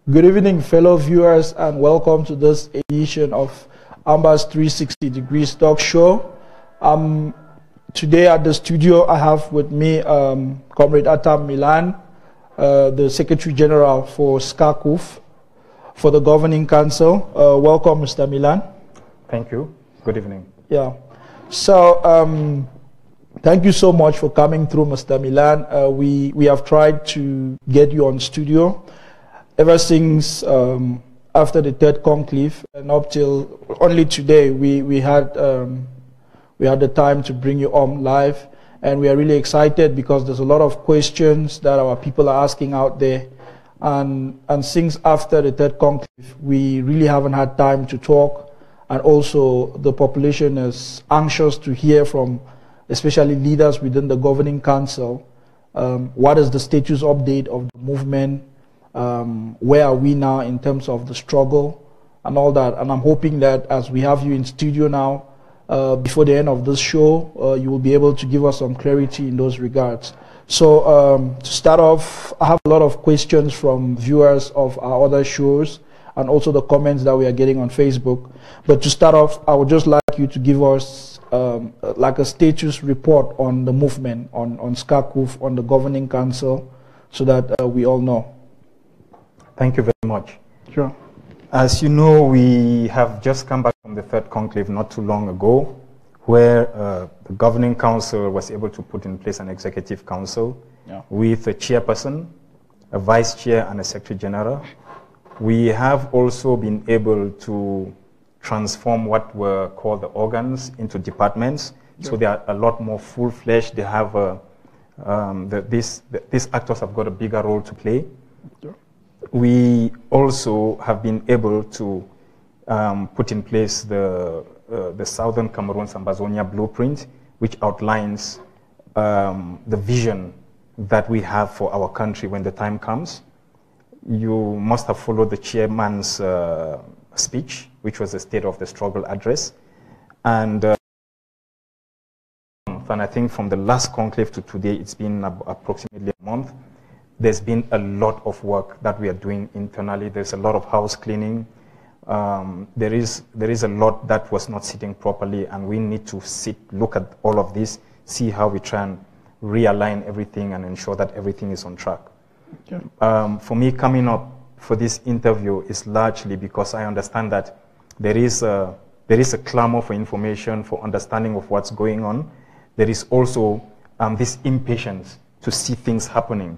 Good evening, fellow viewers, and welcome to this edition of Ambas 360 Degrees Talk Show. Today at the studio, I have with me Comrade Atam Milan, the Secretary General for SCACUF, for the Governing Council. Welcome, Mr. Milan. Thank you. Good evening. Yeah. So, thank you so much for coming through, Mr. Milan. We have tried to get you on studio ever since after the third conclave, and up till only today we had the time to bring you on live, and we are really excited because there's a lot of questions that our people are asking out there, and since after the third conclave we really haven't had time to talk, and also the population is anxious to hear from especially leaders within the Governing Council. What is the status update of the movement? Where are we now in terms of the struggle and all that? And I'm hoping that as we have you in studio now, before the end of this show, you will be able to give us some clarity in those regards. So to start off, I have a lot of questions from viewers of our other shows and also the comments that we are getting on Facebook. But to start off, I would just like you to give us like a status report on the movement, on SCACUF, on the Governing Council, so that we all know. Thank you very much. Sure. As you know, we have just come back from the third conclave not too long ago, where the Governing Council was able to put in place an Executive Council with a chairperson, a vice chair, and a secretary general. We have also been able to transform what were called the organs into departments, so they are a lot more full-fledged. They have these actors have got a bigger role to play. Sure. We also have been able to put in place the Southern Cameroon's Ambazonia blueprint, which outlines the vision that we have for our country when the time comes. You must have followed the chairman's speech, which was the State of the Struggle address. And I think from the last conclave to today, it's been approximately a month. There's been a lot of work that we are doing internally. There's a lot of house cleaning. There is a lot that was not sitting properly, and we need to look at all of this, see how we try and realign everything and ensure that everything is on track. Okay. For me, coming up for this interview is largely because I understand that there is a clamor for information, for understanding of what's going on. There is also this impatience to see things happening.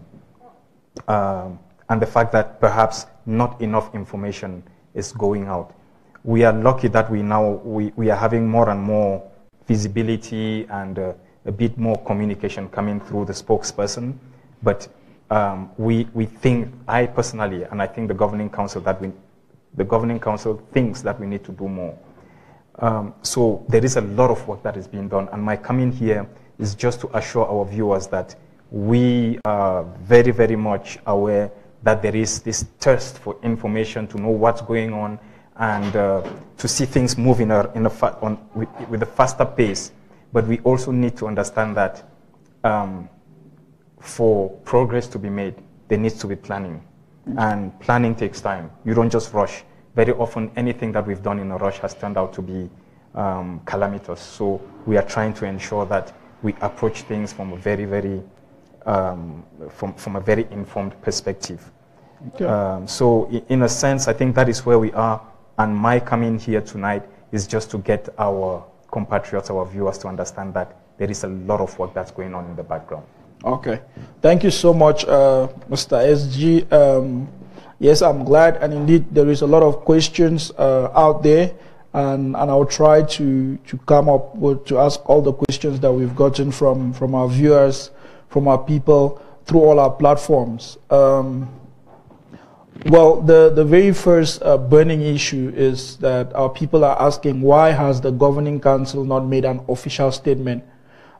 And the fact that perhaps not enough information is going out. We are lucky that we are having more and more visibility and a bit more communication coming through the spokesperson. But we think, I personally, and I think the Governing Council thinks that we need to do more. So there is a lot of work that is being done, and my coming here is just to assure our viewers that we are very, very much aware that there is this thirst for information, to know what's going on, and to see things moving with a faster pace. But we also need to understand that for progress to be made, there needs to be planning. And planning takes time. You don't just rush. Very often, anything that we've done in a rush has turned out to be calamitous. So we are trying to ensure that we approach things from a very, very from a very informed perspective. Okay. So in a sense, I think that is where we are, and my coming here tonight is just to get our compatriots, our viewers, to understand that there is a lot of work that's going on in the background. Okay. Thank you so much, Mr. SG. Yes, I'm glad, and indeed there is a lot of questions out there, and I'll try to come up to ask all the questions that we've gotten from our viewers, from our people, through all our platforms. Well, the very first burning issue is that our people are asking, why has the Governing Council not made an official statement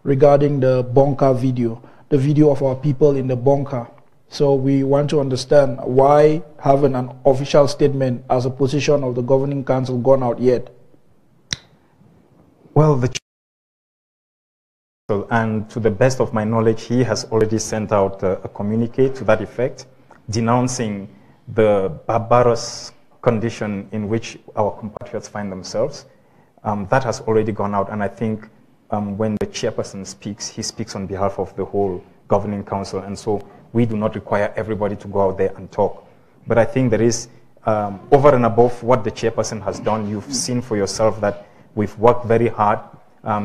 regarding the bunker video, the video of our people in the bunker? So we want to understand why haven't an official statement as a position of the Governing Council gone out yet? Well, and to the best of my knowledge, he has already sent out a communique to that effect, denouncing the barbarous condition in which our compatriots find themselves, that has already gone out. And I think when the chairperson speaks, he speaks on behalf of the whole governing council. And so we do not require everybody to go out there and talk. But I think there is, over and above what the chairperson has done, you've seen for yourself that we've worked very hard.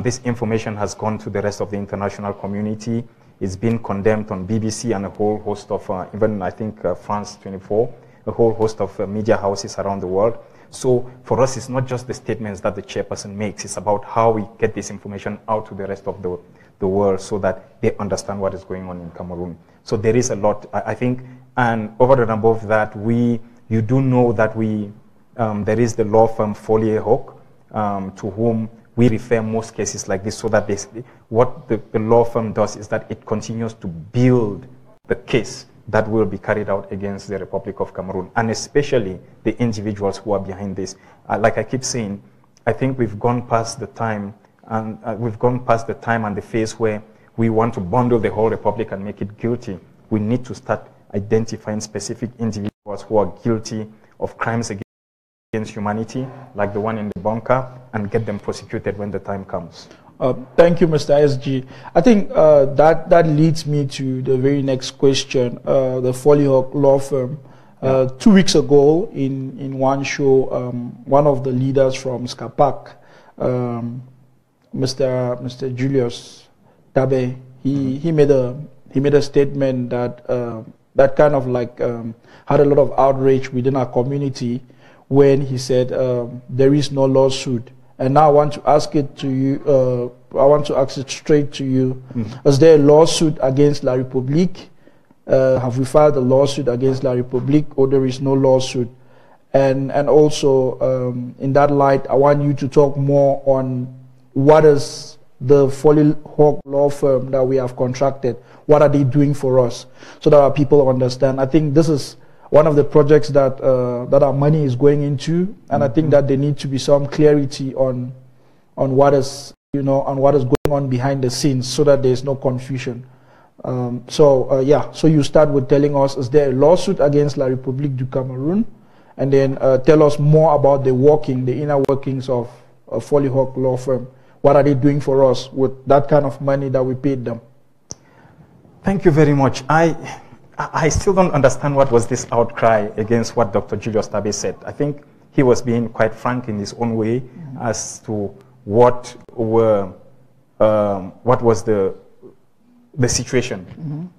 This information has gone to the rest of the international community. It's been condemned on BBC and a whole host of, even I think France 24, a whole host of media houses around the world. So for us, it's not just the statements that the chairperson makes. It's about how we get this information out to the rest of the world so that they understand what is going on in Cameroon. So there is a lot, I think, and over and above that, you do know that there is the law firm F.R.A. to whom we refer most cases like this, so that basically what the law firm does is that it continues to build the case that will be carried out against the Republic of Cameroon, and especially the individuals who are behind this. Like I keep saying, I think we've gone past the time, and the phase where we want to bundle the whole Republic and make it guilty. We need to start identifying specific individuals who are guilty of crimes against humanity, like the one in the bunker, and get them prosecuted when the time comes. Thank you, Mr. SG. I think that leads me to the very next question. The Follyhock law firm. 2 weeks ago, in one show, one of the leaders from SCACUF, Mr. Julius Tabe, he made a statement that kind of like had a lot of outrage within our community when he said there is no lawsuit. And now I want to ask it to you. I want to ask it straight to you. Is there a lawsuit against La République? Have we filed a lawsuit against La République, or there is no lawsuit? And also, in that light, I want you to talk more on what is the Follyhock law firm that we have contracted. What are they doing for us, so that our people understand? I think this is one of the projects that our money is going into, and I think that there needs to be some clarity on what is going on behind the scenes, so that there is no confusion. So you start with telling us, is there a lawsuit against La République du Cameroun, and then tell us more about the inner workings of a Follyhock law firm. What are they doing for us with that kind of money that we paid them? Thank you very much. I still don't understand what was this outcry against what Dr. Julius Tabe said. I think he was being quite frank in his own way as to what was the situation.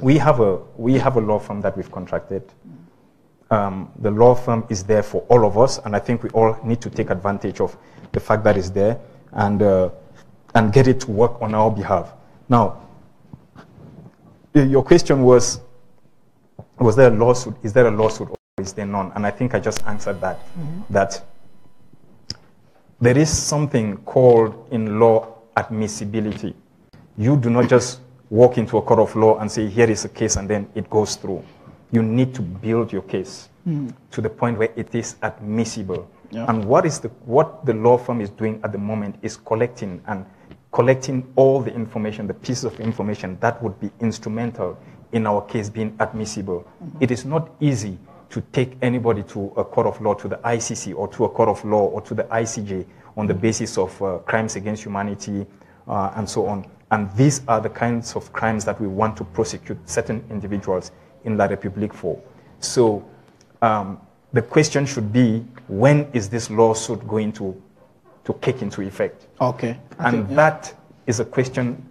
We have a law firm that we've contracted. The law firm is there for all of us, and I think we all need to take advantage of the fact that it's there and get it to work on our behalf. Now, your question was there a lawsuit? Is there a lawsuit, or is there none? And I think I just answered that. That there is something called in law admissibility. You do not just walk into a court of law and say, here is a case, and then it goes through. You need to build your case to the point where it is admissible. And what the law firm is doing at the moment is collecting all the information, the pieces of information that would be instrumental in our case being admissible. It is not easy to take anybody to a court of law, to the ICC, or to a court of law, or to the ICJ on the basis of crimes against humanity and so on. And these are the kinds of crimes that we want to prosecute certain individuals in La République for. So the question should be, when is this lawsuit going to kick into effect? Okay. And that is a question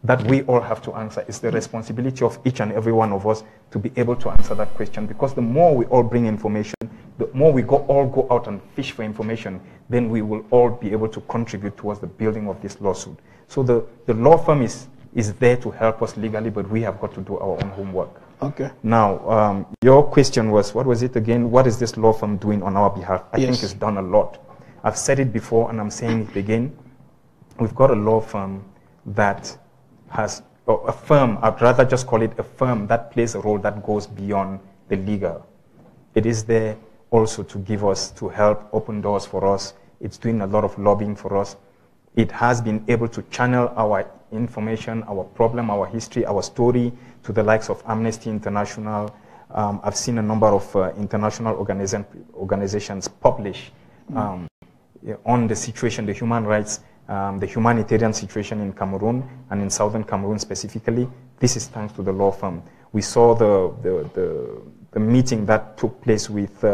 that we all have to answer. It's the responsibility of each and every one of us to be able to answer that question, because the more we all bring information, the more we all go out and fish for information, then we will all be able to contribute towards the building of this lawsuit. So the law firm is there to help us legally, but we have got to do our own homework. Okay. Now, your question was, what was it again? What is this law firm doing on our behalf? I think it's done a lot. I've said it before, and I'm saying it again. We've got a law firm that has a firm, I'd rather just call it a firm that plays a role that goes beyond the legal. It is there also to help open doors for us. It's doing a lot of lobbying for us. It has been able to channel our information, our problem, our history, our story to the likes of Amnesty International, I've seen a number of international organizations publish on the situation, the human rights, the humanitarian situation in Cameroon and in southern Cameroon specifically. This is thanks to the law firm. We saw the meeting that took place with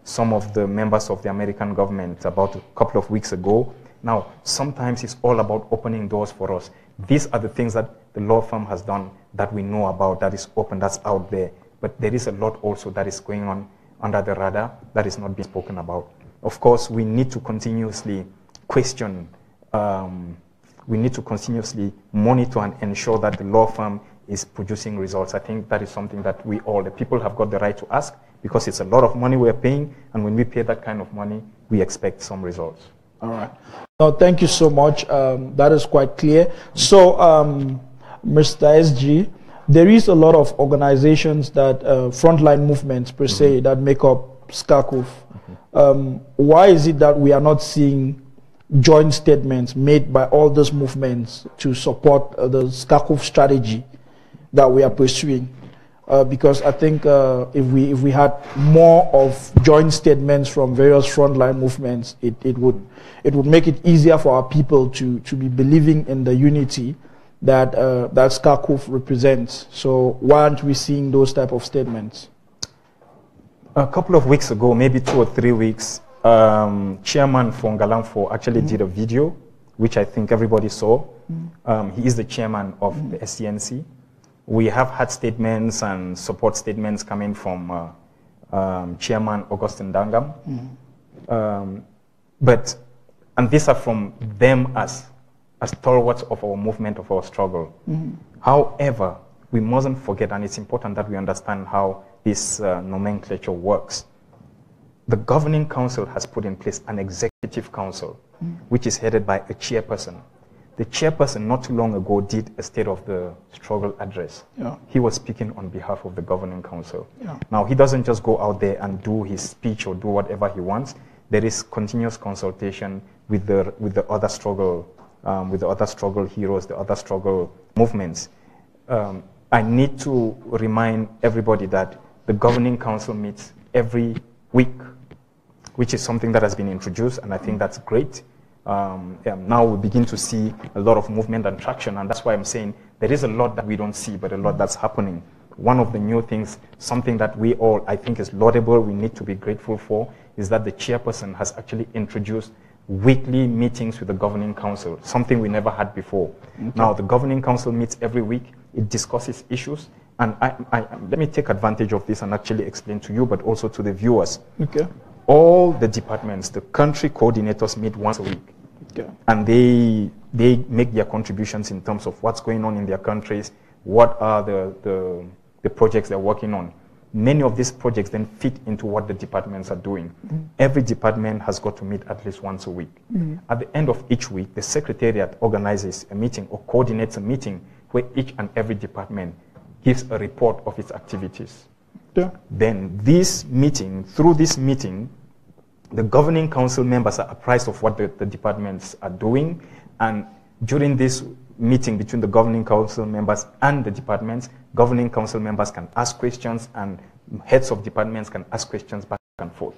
some of the members of the American government about a couple of weeks ago. Now, sometimes it's all about opening doors for us. These are the things that the law firm has done that we know about, that is open, that's out there. But there is a lot also that is going on under the radar that is not being spoken about. Of course, we need to continuously question, we need to continuously monitor and ensure that the law firm is producing results. I think that is something that we all, the people, have got the right to ask, because it's a lot of money we're paying, and when we pay that kind of money, we expect some results. All right. No, thank you so much. That is quite clear. So, Mr. SG, there is a lot of organizations that, frontline movements per se, that make up SCACUF. Why is it that we are not seeing joint statements made by all those movements to support the SCACUF strategy that we are pursuing? Because I think if we had more of joint statements from various frontline movements, it would make it easier for our people to be believing in the unity that that SCACUF represents. So why aren't we seeing those type of statements? A couple of weeks ago, maybe 2 or 3 weeks, Chairman Fongalamfo actually did a video, which I think everybody saw. He is the chairman of the SCNC. We have had statements and support statements coming from Chairman Augustin Dangam. And these are from them as stalwarts of our movement, of our struggle. However, we mustn't forget, and it's important that we understand how this nomenclature works. The Governing Council has put in place an Executive Council, which is headed by a chairperson. The chairperson not too long ago did a State of the Struggle address. He was speaking on behalf of the Governing Council. Now, he doesn't just go out there and do his speech or do whatever he wants. There is continuous consultation with the other struggle heroes, the other struggle movements. I need to remind everybody that the Governing Council meets every week, which is something that has been introduced, and I think that's great. Now we begin to see a lot of movement and traction, and that's why I'm saying there is a lot that we don't see, but a lot that's happening. One of the new things, something that we all, I think, is laudable, we need to be grateful for, is that the chairperson has actually introduced weekly meetings with the Governing Council, something we never had before. Now, the Governing Council meets every week, it discusses issues, and let me take advantage of this and actually explain to you, but also to the viewers. All the departments, the country coordinators meet once a week. And they make their contributions in terms of what's going on in their countries, what are the projects they're working on. Many of these projects then fit into what the departments are doing. Every department has got to meet at least once a week. At the end of each week, the Secretariat organizes a meeting or coordinates a meeting where each and every department gives a report of its activities. Then through this meeting, the Governing Council members are apprised of what the departments are doing, and during this meeting between the Governing Council members and the departments, Governing Council members can ask questions and heads of departments can ask questions back and forth.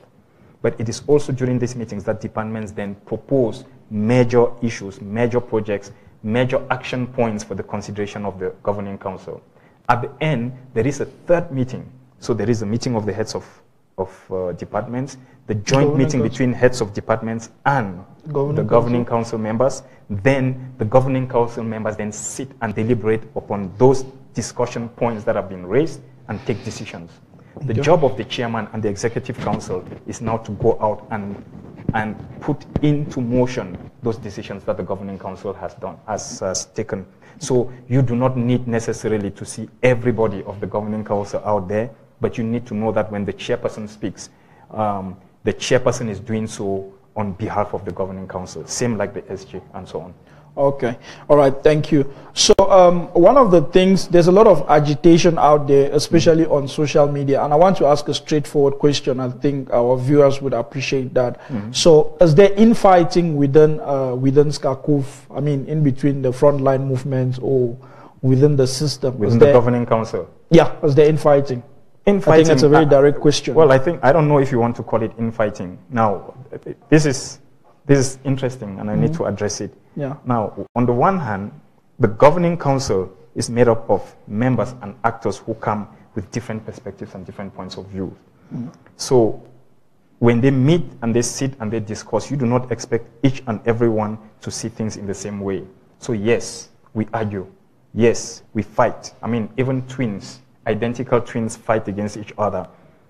But it is also during these meetings that departments then propose major issues, major projects, major action points for the consideration of the Governing Council. At the end, there is a third meeting. So there is a meeting of the heads of departments, the joint meeting between heads of departments and the Governing Council members. Then the Governing Council members then sit and deliberate upon those discussion points that have been raised and take decisions. The job of the chairman and the Executive Council is now to go out and put into motion those decisions that the Governing Council has taken. So you do not need necessarily to see everybody of the Governing Council out there, but you need to know that when the chairperson speaks, the chairperson is doing so on behalf of the Governing Council, same like the SG and so on. Okay. All right. Thank you. So one of the things, there's a lot of agitation out there, especially on social media. And I want to ask a straightforward question. I think our viewers would appreciate that. So is there infighting within SCACUF, I mean, in between the frontline movements or within the system? Within the Governing Council? Yeah. Is there infighting? Infighting, I think that's a very direct question. Well, I don't know if you want to call it infighting. Now, this is interesting, and I need to address it. Yeah. Now, on the one hand, the governing council is made up of members and actors who come with different perspectives and different points of view. So when they meet and they sit and they discuss, you do not expect each and everyone to see things in the same way. So yes, we argue. Yes, we fight. I mean, even twins, identical twins fight against each other.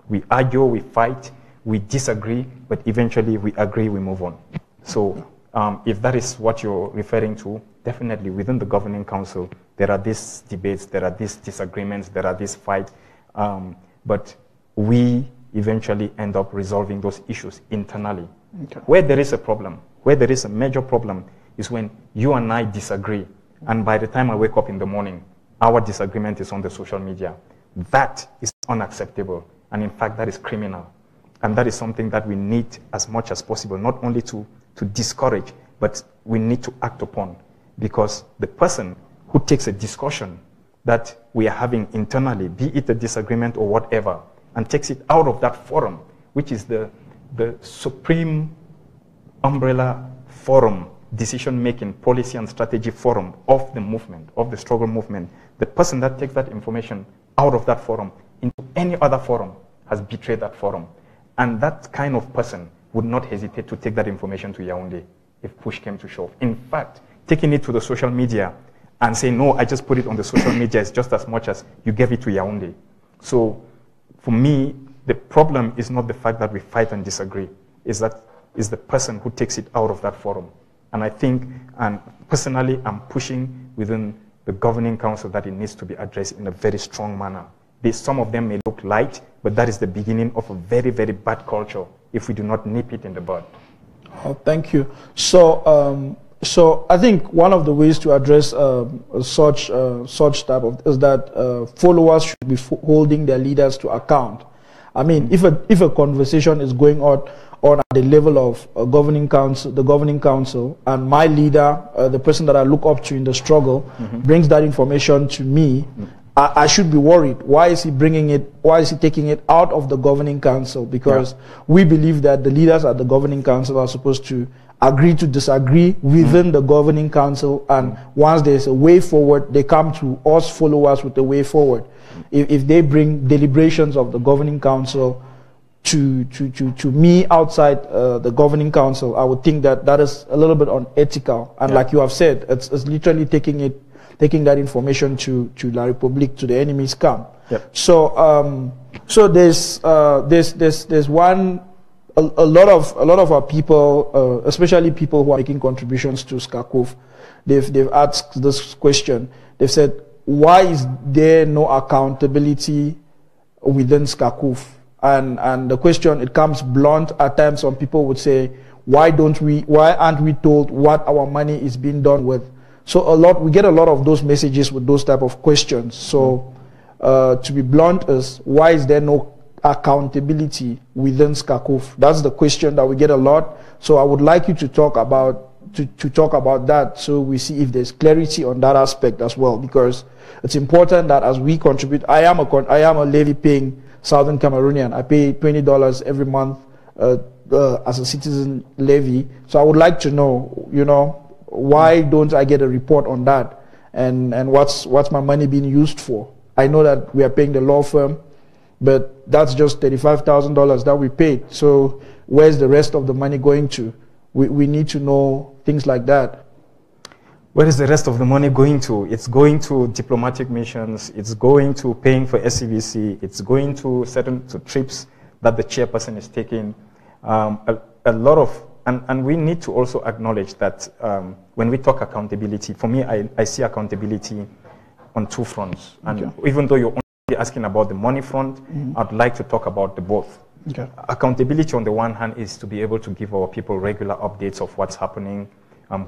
We argue, we fight, we disagree, but eventually we agree, we move on. So if that is what you're referring to, definitely within the governing council, there are these debates, there are these disagreements, there are these fights, but we eventually end up resolving those issues internally. Okay. Where there is a problem, where there is a major problem, is when you and I disagree, and by the time I wake up in the morning, our disagreement is on the social media. That is unacceptable, and in fact, that is criminal. And that is something that we need as much as possible, not only to discourage, but we need to act upon. Because the person who takes a discussion that we are having internally, be it a disagreement or whatever, and takes it out of that forum, which is the supreme umbrella forum, decision-making, policy and strategy forum of the movement, of the struggle movement, the person that takes that information out of that forum into any other forum has betrayed that forum. And that kind of person would not hesitate to take that information to Yaoundé if push came to shove. In fact, taking it to the social media and saying, no, I just put it on the social media is just as much as you gave it to Yaoundé. So for me, the problem is not the fact that we fight and disagree, is the person who takes it out of that forum. And I think, and personally, I'm pushing within the governing council that it needs to be addressed in a very strong manner. Some of them may look light, but that is the beginning of a very, very bad culture if we do not nip it in the bud. Oh, thank you. So, so I think one of the ways to address such type of is that followers should be holding their leaders to account. I mean, if a conversation is going on at the level of the governing council, and my leader, the person that I look up to in the struggle, brings that information to me, I should be worried. Why is he bringing it? Why is he taking it out of the governing council? Because we believe that the leaders at the governing council are supposed to agree to disagree within the governing council, and once there's a way forward, they come to us followers with a way forward. If they bring deliberations of the governing council to me outside the governing council, I would think that that is a little bit unethical. And like you have said, it's literally taking that information to La République, to the enemy's camp. Yep. So so there's one. A lot of our people, especially people who are making contributions to SCACUF, they've asked this question. They've said, why is there no accountability within SCACUF? And the question, it comes blunt at times. Some people would say, why aren't we told what our money is being done with? So we get a lot of those messages with those type of questions. So to be blunt is, why is there no accountability within SCACUF? That's the question that we get a lot. So I would like you to talk about that, so we see if there's clarity on that aspect as well, because it's important that as we contribute, I am a levy paying Southern Cameroonian. I pay $20 every month as a citizen levy. So I would like to know, why don't I get a report on that, and what's my money being used for? I know that we are paying the law firm, but that's just $35,000 that we paid. So where's the rest of the money going to? We need to know things like that. Where is the rest of the money going to? It's going to diplomatic missions. It's going to paying for SCVC. It's going to to trips that the chairperson is taking. A lot of, and we need to also acknowledge that when we talk accountability, for me, I see accountability on two fronts. And even though you're asking about the money front, I'd like to talk about the both. Okay. Accountability on the one hand is to be able to give our people regular updates of what's happening,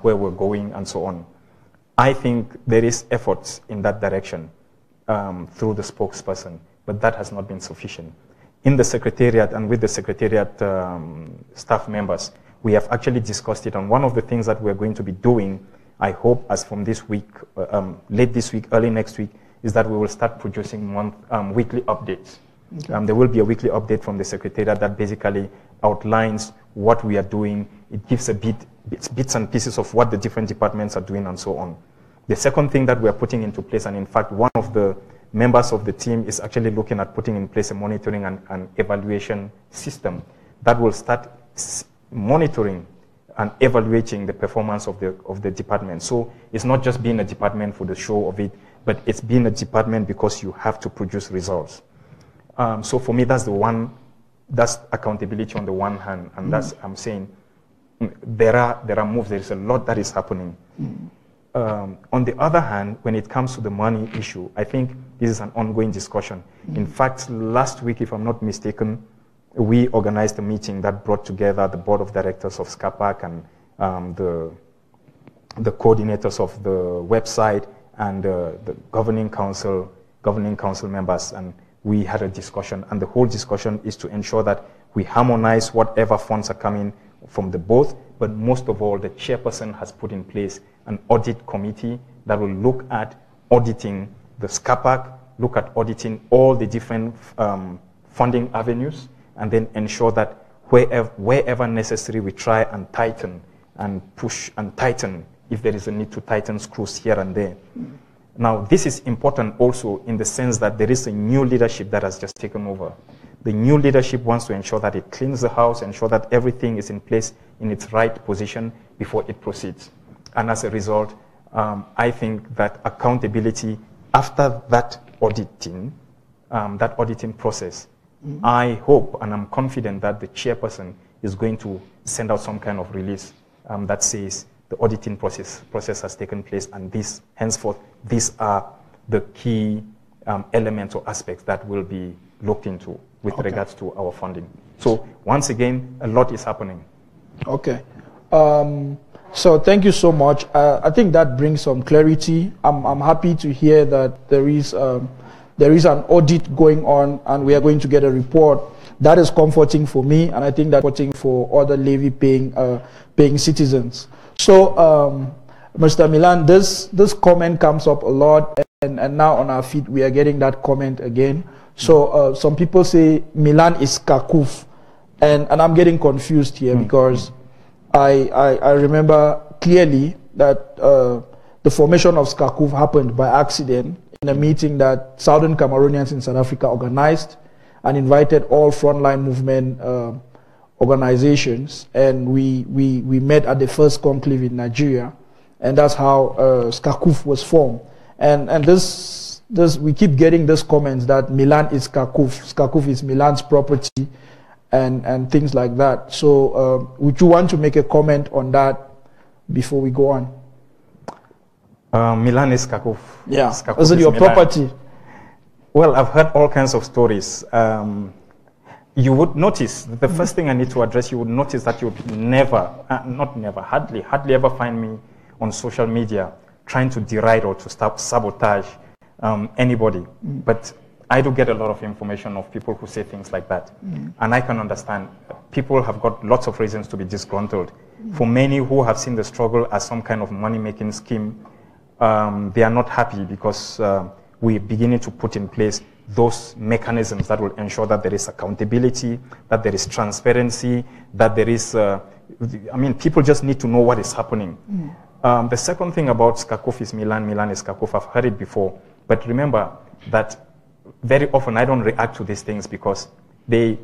where we're going, and so on. I think there is efforts in that direction through the spokesperson, but that has not been sufficient. In the secretariat and with the secretariat staff members, we have actually discussed it, and one of the things that we're going to be doing, I hope as from this week, late this week, early next week, is that we will start producing weekly updates. Okay. There will be a weekly update from the Secretariat that basically outlines what we are doing. It gives bits and pieces of what the different departments are doing and so on. The second thing that we are putting into place, and in fact, one of the members of the team is actually looking at putting in place a monitoring and evaluation system that will start monitoring and evaluating the performance of the department. So it's not just being a department for the show of it, but it's being a department because you have to produce results. So for me, that's accountability on the one hand, and that's, I'm saying, there are moves, there is a lot that is happening. On the other hand, when it comes to the money issue, I think this is an ongoing discussion. In fact, last week, if I'm not mistaken, we organized a meeting that brought together the board of directors of SCACUF and the coordinators of the website and the governing council members, and we had a discussion. And the whole discussion is to ensure that we harmonize whatever funds are coming from the both, but most of all, the chairperson has put in place an audit committee that will look at auditing the SCACUF, look at auditing all the different funding avenues, and then ensure that wherever necessary, we try and tighten and push and tighten if there is a need to tighten screws here and there. Now, this is important also in the sense that there is a new leadership that has just taken over. The new leadership wants to ensure that it cleans the house, ensure that everything is in place in its right position before it proceeds. And as a result, I think that accountability after that auditing process, I hope and I'm confident that the chairperson is going to send out some kind of release that says the auditing process has taken place, and henceforth, these are the key elements or aspects that will be looked into with regards to our funding. So once again, a lot is happening. Okay. So thank you so much. I think that brings some clarity. I'm happy to hear that there is an audit going on and we are going to get a report. That is comforting for me, and I think that's comforting for other levy-paying citizens. So, Mr. Milan, this comment comes up a lot, and now on our feed we are getting that comment again. So some people say Milan is SCACUF, and I'm getting confused here because I remember clearly that the formation of SCACUF happened by accident in a meeting that Southern Cameroonians in South Africa organized and invited all frontline movement organizations, and we met at the first conclave in Nigeria, and that's how SCACUF was formed. And this we keep getting these comments that Milan is SCACUF, SCACUF is Milan's property, and things like that. So would you want to make a comment on that before we go on? Milan is SCACUF. Yeah, SCACUF is it your property? Well, I've heard all kinds of stories. You would notice, the first thing I need to address, you would notice that you would never, hardly ever find me on social media trying to deride or to sabotage anybody. But I do get a lot of information of people who say things like that. And I can understand. People have got lots of reasons to be disgruntled. For many who have seen the struggle as some kind of money-making scheme, they are not happy because we're beginning to put in place those mechanisms that will ensure that there is accountability, that there is transparency, that there is, people just need to know what is happening. The second thing about SCACUF is Milan is SCACUF. I've heard it before. But remember that very often I don't react to these things because they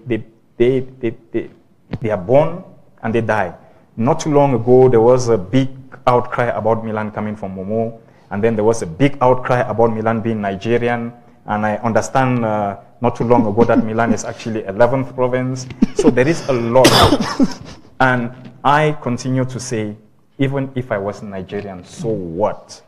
are born and they die. Not too long ago, there was a big outcry about Milan coming from Momo, and then there was a big outcry about Milan being Nigerian, and I understand not too long ago that Milan is actually 11th province. So there is a lot. And I continue to say, even if I was Nigerian, so what?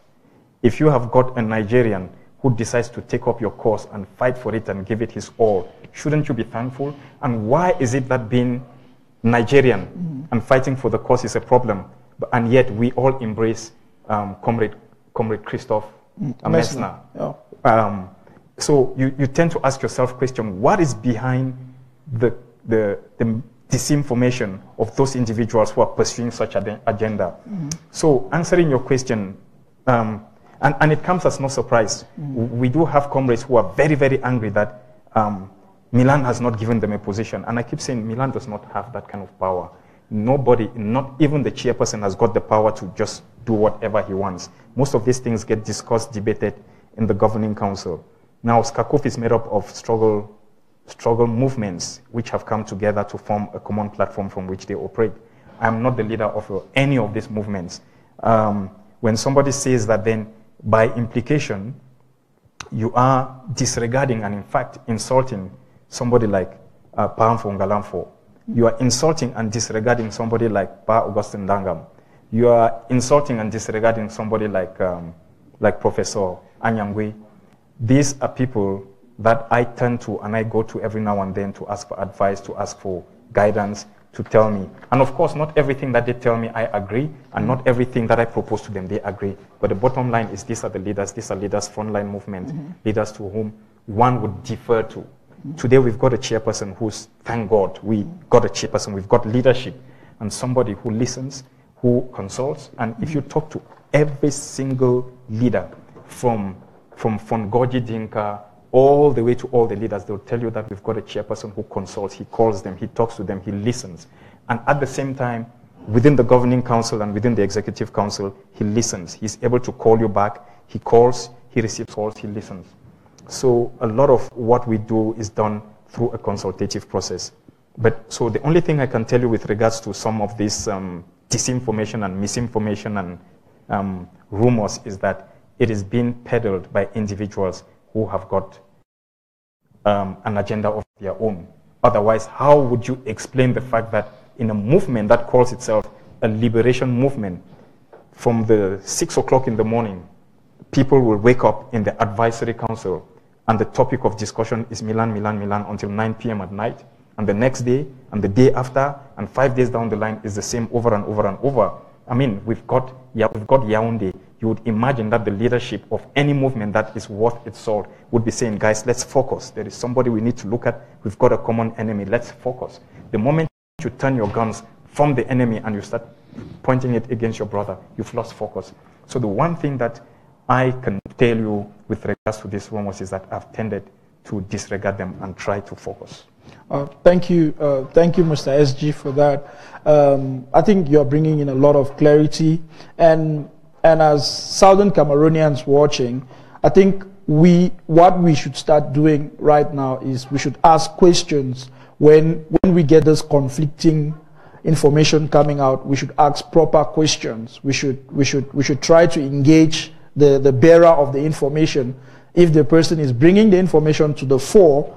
If you have got a Nigerian who decides to take up your cause and fight for it and give it his all, shouldn't you be thankful? And why is it that being Nigerian and fighting for the cause is a problem, and yet we all embrace Comrade Christoph Messner? Yeah. So you tend to ask yourself question, what is behind the disinformation of those individuals who are pursuing such an agenda? So answering your question, and it comes as no surprise, we do have comrades who are very, very angry that Milan has not given them a position. And I keep saying Milan does not have that kind of power. Nobody, not even the chairperson, has got the power to just do whatever he wants. Most of these things get discussed, debated in the governing council. Now, SCACUF is made up of struggle movements which have come together to form a common platform from which they operate. I'm not the leader of any of these movements. When somebody says that, then by implication, you are disregarding and in fact insulting somebody like Pa Mfongalamfo. You are insulting and disregarding somebody like Pa Augustine Dangam. You are insulting and disregarding somebody like Professor Anyangwe. These are people that I turn to and I go to every now and then to ask for advice, to ask for guidance, to tell me. And of course, not everything that they tell me I agree, and not everything that I propose to them they agree. But the bottom line is these are the leaders, frontline movement, leaders to whom one would defer to. Today we've got a chairperson who's, thank God, we got a chairperson, we've got leadership, and somebody who listens, who consults. And if you talk to every single leader, from Fongoji Dinka all the way to all the leaders, they'll tell you that we've got a chairperson who consults, he calls them, he talks to them, he listens. And at the same time, within the governing council and within the executive council, he listens. He's able to call you back, he calls, he receives calls, he listens. So a lot of what we do is done through a consultative process. But so the only thing I can tell you with regards to some of this disinformation and misinformation and rumors is that it is being peddled by individuals who have got an agenda of their own. Otherwise, how would you explain the fact that in a movement that calls itself a liberation movement, from the 6 o'clock in the morning, people will wake up in the advisory council and the topic of discussion is Milan, Milan, Milan until 9 p.m. at night. And the next day, and the day after, and 5 days down the line is the same over and over and over. I mean, we've got Yaoundé. You would imagine that the leadership of any movement that is worth its salt would be saying, guys, let's focus. There is somebody we need to look at. We've got a common enemy. Let's focus. The moment you turn your guns from the enemy and you start pointing it against your brother, you've lost focus. So the one thing that I can tell you with regards to these rumors is that I've tended to disregard them and try to focus. Thank you, Mr. SG, for that. I think you're bringing in a lot of clarity, and as Southern Cameroonians watching, I think what we should start doing right now is we should ask questions when we get this conflicting information coming out. We should ask proper questions. We should try to engage the bearer of the information if the person is bringing the information to the fore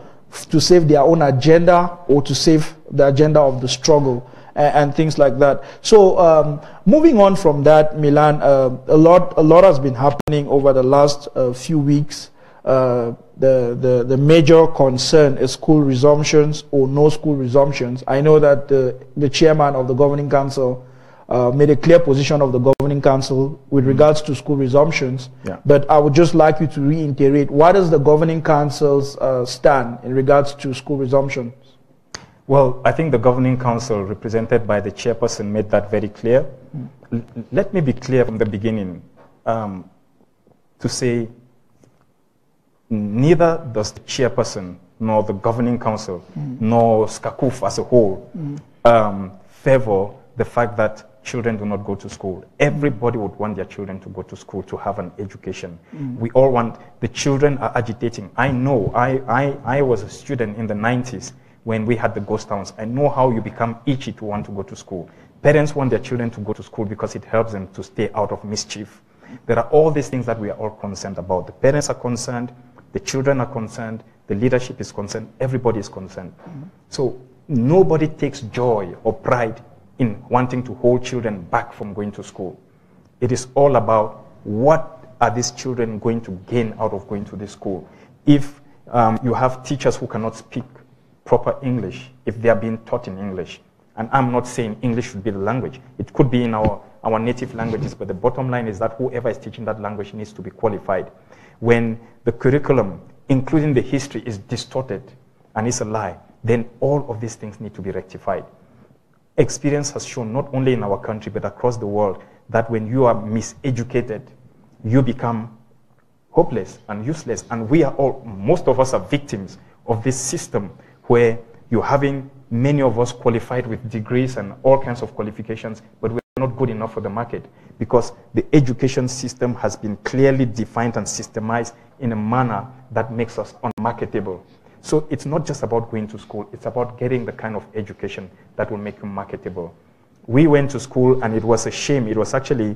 to save their own agenda or to save the agenda of the struggle and things like that. So moving on from that, Milan, a lot has been happening over the last few weeks. The major concern is school resumptions or no school resumptions. I know that the chairman of the governing council made a clear position of the governing council with regards to school resumptions. Yeah. But I would just like you to reiterate, what is the governing council's stand in regards to school resumptions? Well, I think the governing council, represented by the chairperson, made that very clear. Let me be clear from the beginning to say neither does the chairperson nor the governing council nor SCACUF as a whole favor the fact that children do not go to school. Everybody would want their children to go to school, to have an education. We all want, the children are agitating. I know, I was a student in the 90s when we had the ghost towns. I know how you become itchy to want to go to school. Parents want their children to go to school because it helps them to stay out of mischief. There are all these things that we are all concerned about. The parents are concerned, the children are concerned, the leadership is concerned, everybody is concerned. So nobody takes joy or pride in wanting to hold children back from going to school. It is all about what are these children going to gain out of going to this school. If you have teachers who cannot speak proper English, if they are being taught in English, and I'm not saying English should be the language, it could be in our native languages, but the bottom line is that whoever is teaching that language needs to be qualified. When the curriculum, including the history, is distorted and is a lie, then all of these things need to be rectified. Experience has shown, not only in our country, but across the world, that when you are miseducated, you become hopeless and useless. And we are all, most of us are victims of this system where you're having many of us qualified with degrees and all kinds of qualifications, but we're not good enough for the market because the education system has been clearly defined and systemized in a manner that makes us unmarketable. So it's not just about going to school, it's about getting the kind of education that will make you marketable. We went to school and it was a shame. It was actually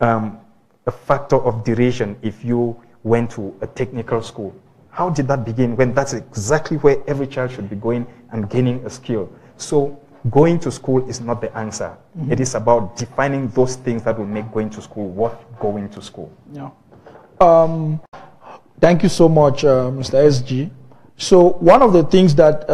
a factor of derision if you went to a technical school. How did that begin when that's exactly where every child should be going and gaining a skill? So going to school is not the answer. Mm-hmm. It is about defining those things that will make going to school worth going to school. Yeah. Thank you so much, Mr. SG. So one of the things that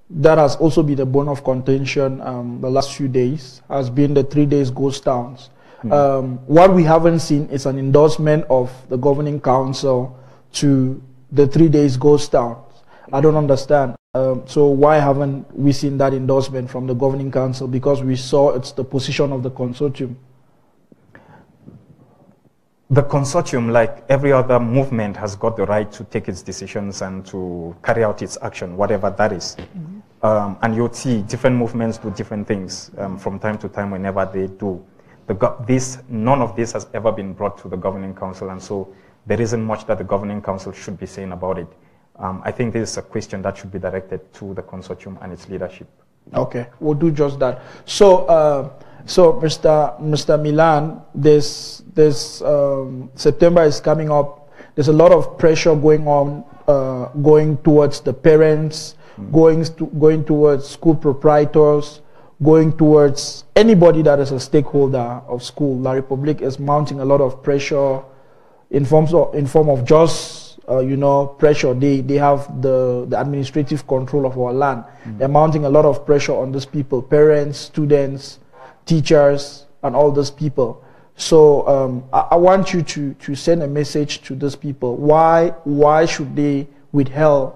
that has also been a bone of contention the last few days has been the 3 days ghost towns. Mm-hmm. What we haven't seen is an endorsement of the governing council to the 3 days ghost towns. I don't understand. So why haven't we seen that endorsement from the governing council? Because we saw it's the position of the consortium. The consortium, like every other movement, has got the right to take its decisions and to carry out its action, whatever that is. Mm-hmm. And you'll see different movements do different things from time to time whenever they do. None of this has ever been brought to the governing council, and so there isn't much that the governing council should be saying about it. I think this is a question that should be directed to the consortium and its leadership. Okay, we'll do just that. So, Mr. Milan, this September is coming up. There's a lot of pressure going on, going towards the parents, going towards school proprietors, going towards anybody that is a stakeholder of school. La Republique is mounting a lot of pressure in form of just pressure. They have the administrative control of our land. Mm-hmm. They're mounting a lot of pressure on these people, parents, students, teachers, and all those people. So I want you to send a message to those people. Why should they withhold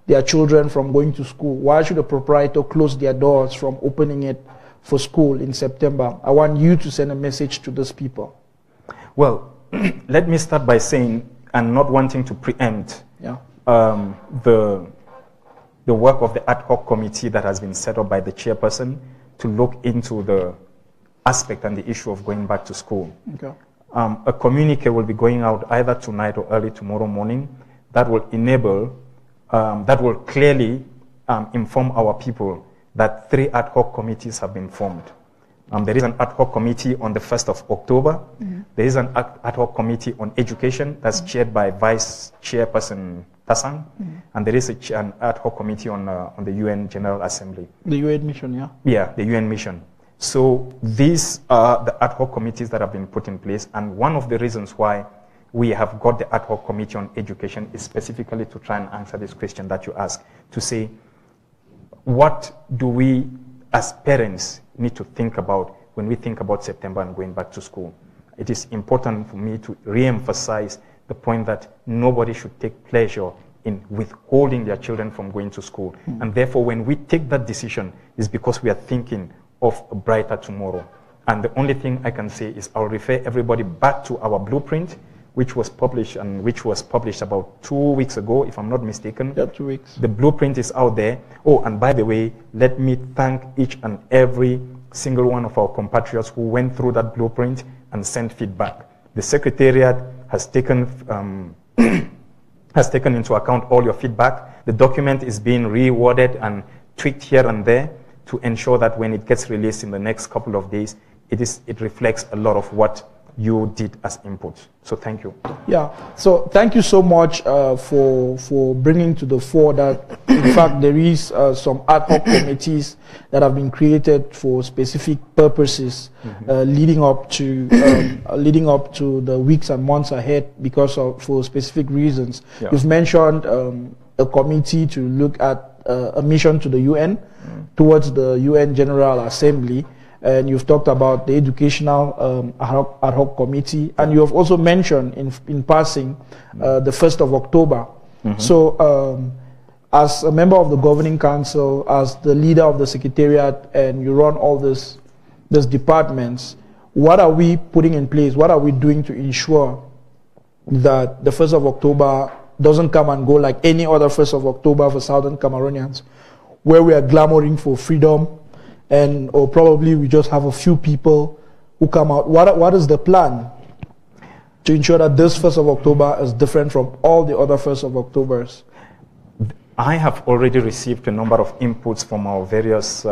their children from going to school? Why should the proprietor close their doors from opening it for school in September? I want you to send a message to those people. Well, let me start by saying, and not wanting to preempt the work of the ad hoc committee that has been set up by the chairperson to look into the aspect and the issue of going back to school. Okay. A communique will be going out either tonight or early tomorrow morning that will enable, that will clearly inform our people that 3 ad hoc committees have been formed. There is an ad hoc committee on the 1st of October. Mm-hmm. There is an ad hoc committee on education that's chaired by Vice Chairperson Tasang. Mm-hmm. And there is an ad hoc committee on the UN General Assembly. The UN mission, yeah? Yeah, the UN mission. So these are the ad hoc committees that have been put in place. And one of the reasons why we have got the ad hoc committee on education is specifically to try and answer this question that you asked, to say, what do we as parents need to think about when we think about September and going back to school? It is important for me to re-emphasize the point that nobody should take pleasure in withholding their children from going to school. Mm-hmm. And therefore, when we take that decision, it's because we are thinking of a brighter tomorrow. And the only thing I can say is I'll refer everybody back to our blueprint, which was published about 2 weeks ago, if I'm not mistaken. Yeah, 2 weeks. The blueprint is out there. Oh, and by the way, let me thank each and every single one of our compatriots who went through that blueprint and sent feedback. The Secretariat has taken into account all your feedback. The document is being reworded and tweaked here and there to ensure that when it gets released in the next couple of days, it reflects a lot of what you did as input. So thank you. Yeah, so thank you so much for bringing to the fore that, in fact, there is some ad hoc committees that have been created for specific purposes, leading up to the weeks and months ahead for specific reasons. Yeah. You've mentioned a committee to look at a mission to the UN, towards the UN General Assembly. And you've talked about the educational ad hoc committee, and you have also mentioned in passing the 1st of October. Mm-hmm. So as a member of the governing council, as the leader of the secretariat, and you run all these departments, what are we putting in place? What are we doing to ensure that the 1st of October doesn't come and go like any other 1st of October for Southern Cameroonians, where we are clamoring for freedom, or probably we just have a few people who come out. What is the plan to ensure that this 1st of October is different from all the other 1st of Octobers? I have already received a number of inputs from our various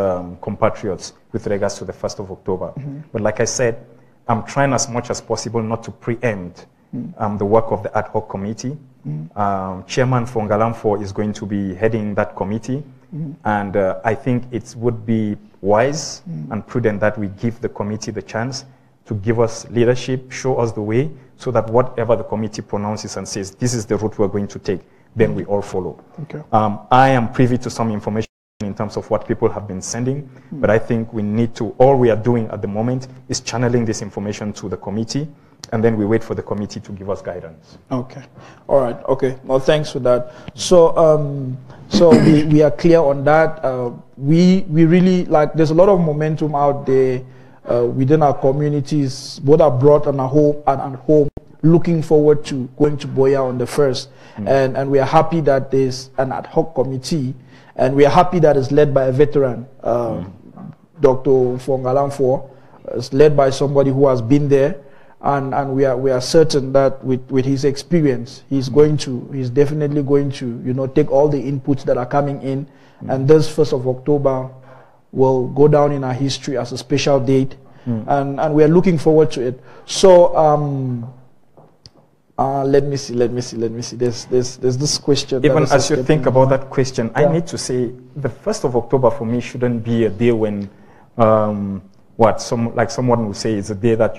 compatriots with regards to the 1st of October. But like I said, I'm trying as much as possible not to preempt the work of the ad hoc committee. Chairman Fongalamfo is going to be heading that committee. And I think it would be wise and prudent that we give the committee the chance to give us leadership, show us the way, so that whatever the committee pronounces and says, this is the route we're going to take, then we all follow. Okay. I am privy to some information in terms of what people have been sending, but I think we need to, all we are doing at the moment is channeling this information to the committee, and then we wait for the committee to give us guidance. Okay. All right. Okay. Well, thanks for that. So, we are clear on that. We really, like, there's a lot of momentum out there within our communities, both abroad and at home, looking forward to going to Boya on the 1st. And we are happy that there's an ad hoc committee, and we are happy that it's led by a veteran, Dr. Fongalamfo. It's led by somebody who has been there, and we are certain that with his experience, he's definitely going to take all the inputs that are coming in, and this 1st of October will go down in our history as a special date, and we are looking forward to it. So let me see. There's this question. Even as you think about that question, I need to say the 1st of October for me shouldn't be a day when, someone will say it's a day that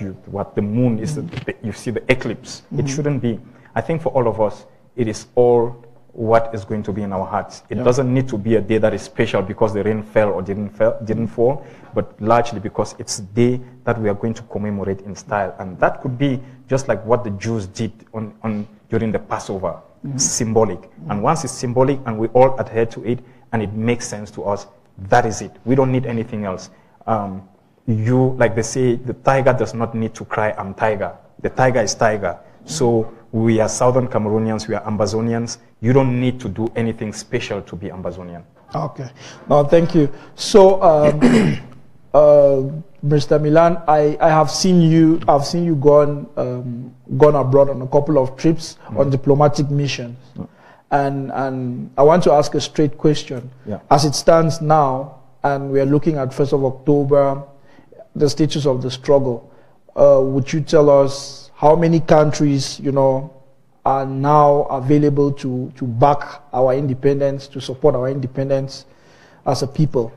the moon is, you see the eclipse. It shouldn't be. I think for all of us, it is all what is going to be in our hearts. It doesn't need to be a day that is special because the rain fell or didn't fall, but largely because it's a day that we are going to commemorate in style. And that could be just like what the Jews did during the Passover, symbolic. And once it's symbolic and we all adhere to it and it makes sense to us, that is it. We don't need anything else. Like they say, the tiger does not need to cry, I'm tiger. The tiger is tiger. So we are Southern Cameroonians, we are Ambazonians. You don't need to do anything special to be Ambazonian. Okay. No, thank you. So, Mr. Milan, I have seen you. I've seen you gone abroad on a couple of trips on diplomatic missions, and I want to ask a straight question. As it stands now, and we are looking at 1st of October, the status of the struggle. Would you tell us how many countries, are now available to back our independence, to support our independence as a people?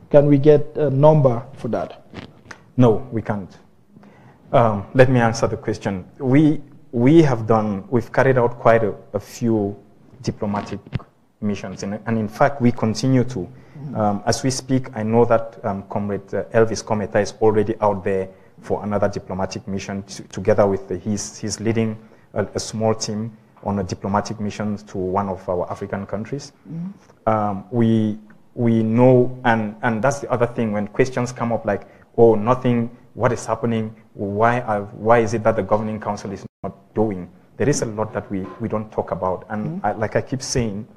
Can we get a number for that? No, we can't. Let me answer the question. We've carried out quite a few diplomatic missions, and in fact, we continue to. As we speak, I know that Comrade Elvis Kometa is already out there for another diplomatic mission together with he's leading a small team on a diplomatic mission to one of our African countries. We know, and that's the other thing, when questions come up like, oh, nothing, what is happening, why is it that the governing council is not doing? There is a lot that we don't talk about, and like I keep saying,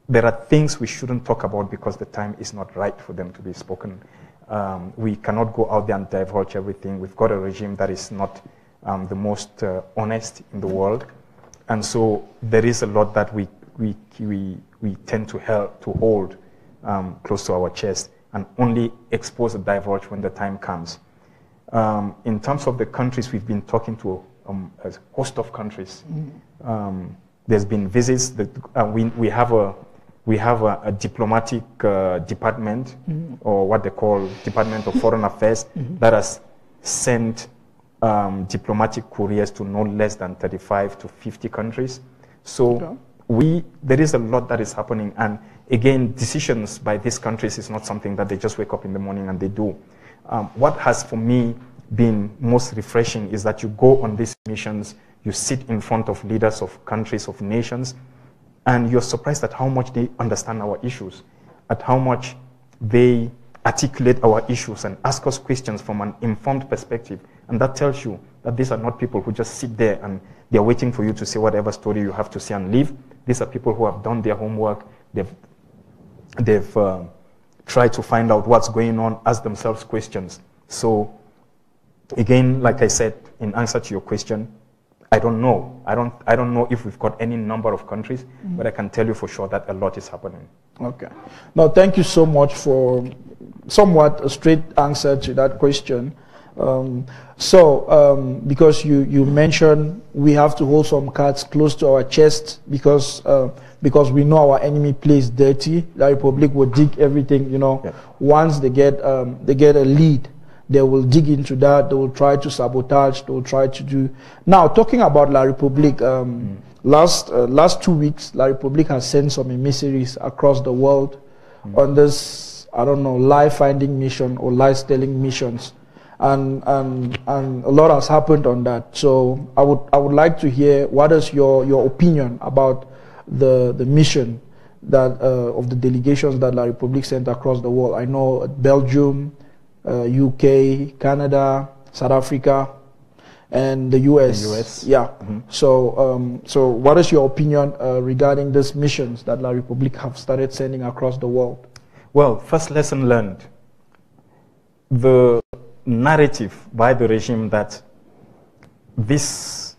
there are things we shouldn't talk about because the time is not right for them to be spoken. We cannot go out there and divulge everything. We've got a regime that is not the most honest in the world, and so there is a lot that we tend to hold close to our chest and only expose and divulge when the time comes. In terms of the countries we've been talking to, a host of countries. There's been visits. We have a diplomatic department, or what they call Department of Foreign Affairs, that has sent diplomatic couriers to no less than 35 to 50 countries. So there is a lot that is happening. And again, decisions by these countries is not something that they just wake up in the morning and they do. What has, for me, been most refreshing is that you go on these missions, you sit in front of leaders of countries, of nations, and you're surprised at how much they understand our issues, at how much they articulate our issues and ask us questions from an informed perspective. And that tells you that these are not people who just sit there and they're waiting for you to say whatever story you have to say and leave. These are people who have done their homework. They've tried to find out what's going on, ask themselves questions. So again, like I said, in answer to your question, I don't know. I don't know if we've got any number of countries, but I can tell you for sure that a lot is happening. Okay. Now, thank you so much for somewhat a straight answer to that question. Because you mentioned we have to hold some cards close to our chest because we know our enemy plays dirty. The Republic will dig everything, Yeah. Once they get a lead, they will dig into that. They will try to sabotage. They will try to do. Now, talking about La Republique, last 2 weeks, La Republique has sent some emissaries across the world on this, I don't know, lie-finding mission or lie-stealing missions, and a lot has happened on that. So I would like to hear what is your opinion about the mission that of the delegations that La Republique sent across the world. I know Belgium, UK, Canada, South Africa, and the US. The US. Yeah. So what is your opinion regarding these missions that La Republique have started sending across the world? Well, first lesson learned. The narrative by the regime that this,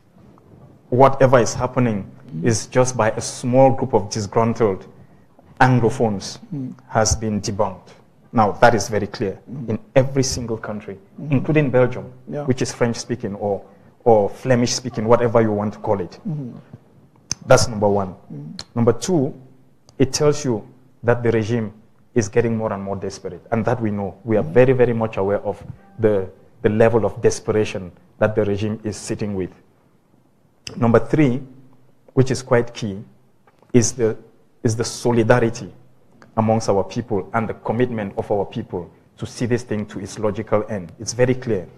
whatever is happening, is just by a small group of disgruntled Anglophones has been debunked. Now, that is very clear in every single country, including Belgium, which is French-speaking or Flemish-speaking, whatever you want to call it. That's number one. Number two, it tells you that the regime is getting more and more desperate, and that we know. We are very, very much aware of the level of desperation that the regime is sitting with. Number three, which is quite key, is the solidarity amongst our people and the commitment of our people to see this thing to its logical end. It's very clear.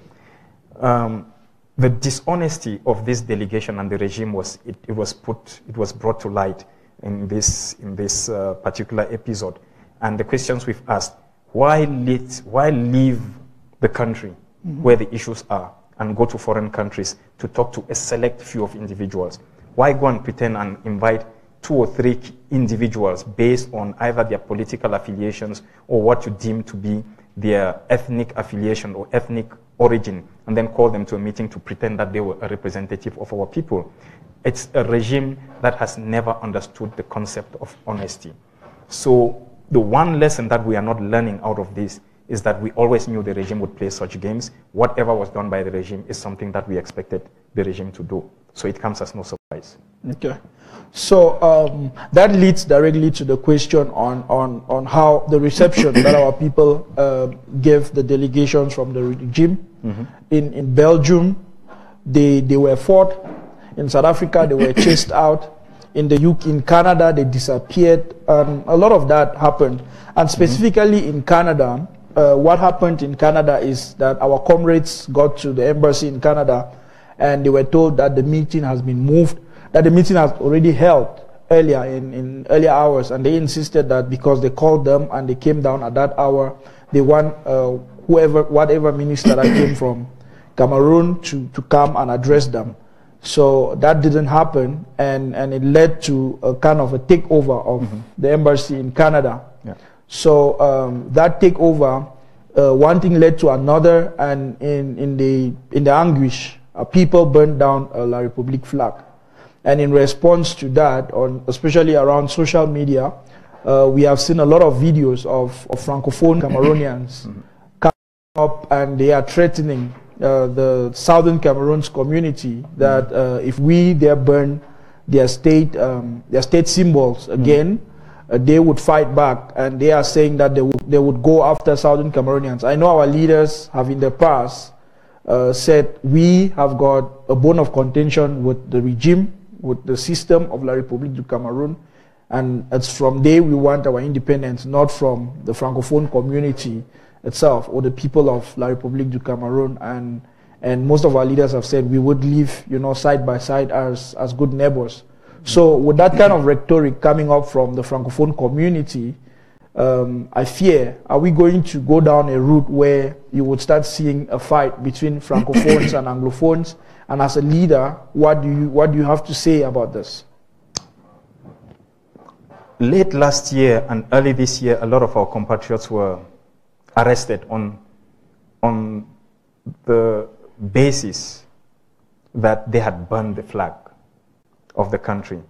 The dishonesty of this delegation and the regime was brought to light in this particular episode. And the questions we've asked: why leave the country where the issues are and go to foreign countries to talk to a select few of individuals? Why go and pretend and invite 2 or 3 individuals based on either their political affiliations or what you deem to be their ethnic affiliation or ethnic origin, and then call them to a meeting to pretend that they were a representative of our people? It's a regime that has never understood the concept of honesty. So the one lesson that we are not learning out of this is that we always knew the regime would play such games. Whatever was done by the regime is something that we expected the regime to do. So it comes as no surprise. Okay. So that leads directly to the question on how the reception that our people gave the delegations from the regime. In Belgium, they were fought. In South Africa, they were chased out. In the UK, in Canada, they disappeared. A lot of that happened. And specifically in Canada, what happened in Canada is that our comrades got to the embassy in Canada and they were told that the meeting has been moved, that the meeting has already held earlier in earlier hours, and they insisted that because they called them and they came down at that hour, they want whatever minister that came from Cameroon to come and address them. So that didn't happen, and it led to a kind of a takeover of the embassy in Canada. Yeah. So that takeover, one thing led to another, and in the anguish, people burned down a La Republique flag. And in response to that, especially around social media, we have seen a lot of videos of Francophone Cameroonians coming up, and they are threatening the southern Cameroon's community that if we there burn their state symbols again, they would fight back, and they are saying that they would go after southern Cameroonians. I know our leaders have in the past said we have got a bone of contention with the regime, with the system of La République du Cameroun, and it's from there we want our independence, not from the Francophone community itself or the people of La République du Cameroun. And most of our leaders have said we would live, side by side as good neighbors. So with that kind of rhetoric coming up from the Francophone community, I fear, are we going to go down a route where you would start seeing a fight between Francophones and Anglophones? And as a leader, what do you have to say about this? Late last year and early this year, a lot of our compatriots were arrested on the basis that they had burned the flag of the country.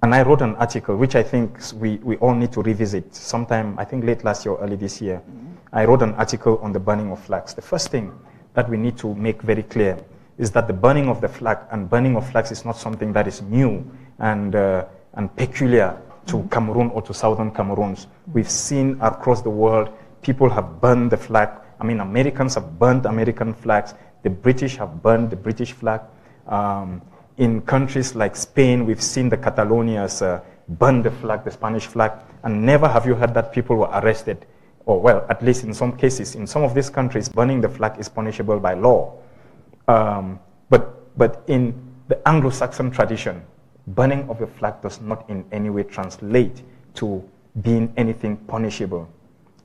And I wrote an article, which I think we all need to revisit sometime, I think late last year or early this year. I wrote an article on the burning of flags. The first thing that we need to make very clear is that the burning of the flag and burning of flags is not something that is new and peculiar to Cameroon or to southern Cameroons. We've seen across the world, people have burned the flag. I mean, Americans have burned American flags. The British have burned the British flag. In countries like Spain, we've seen the Catalonians burn the flag, the Spanish flag, and never have you heard that people were arrested. Or, well, at least in some cases, in some of these countries, burning the flag is punishable by law. But in the Anglo-Saxon tradition, burning of the flag does not in any way translate to being anything punishable.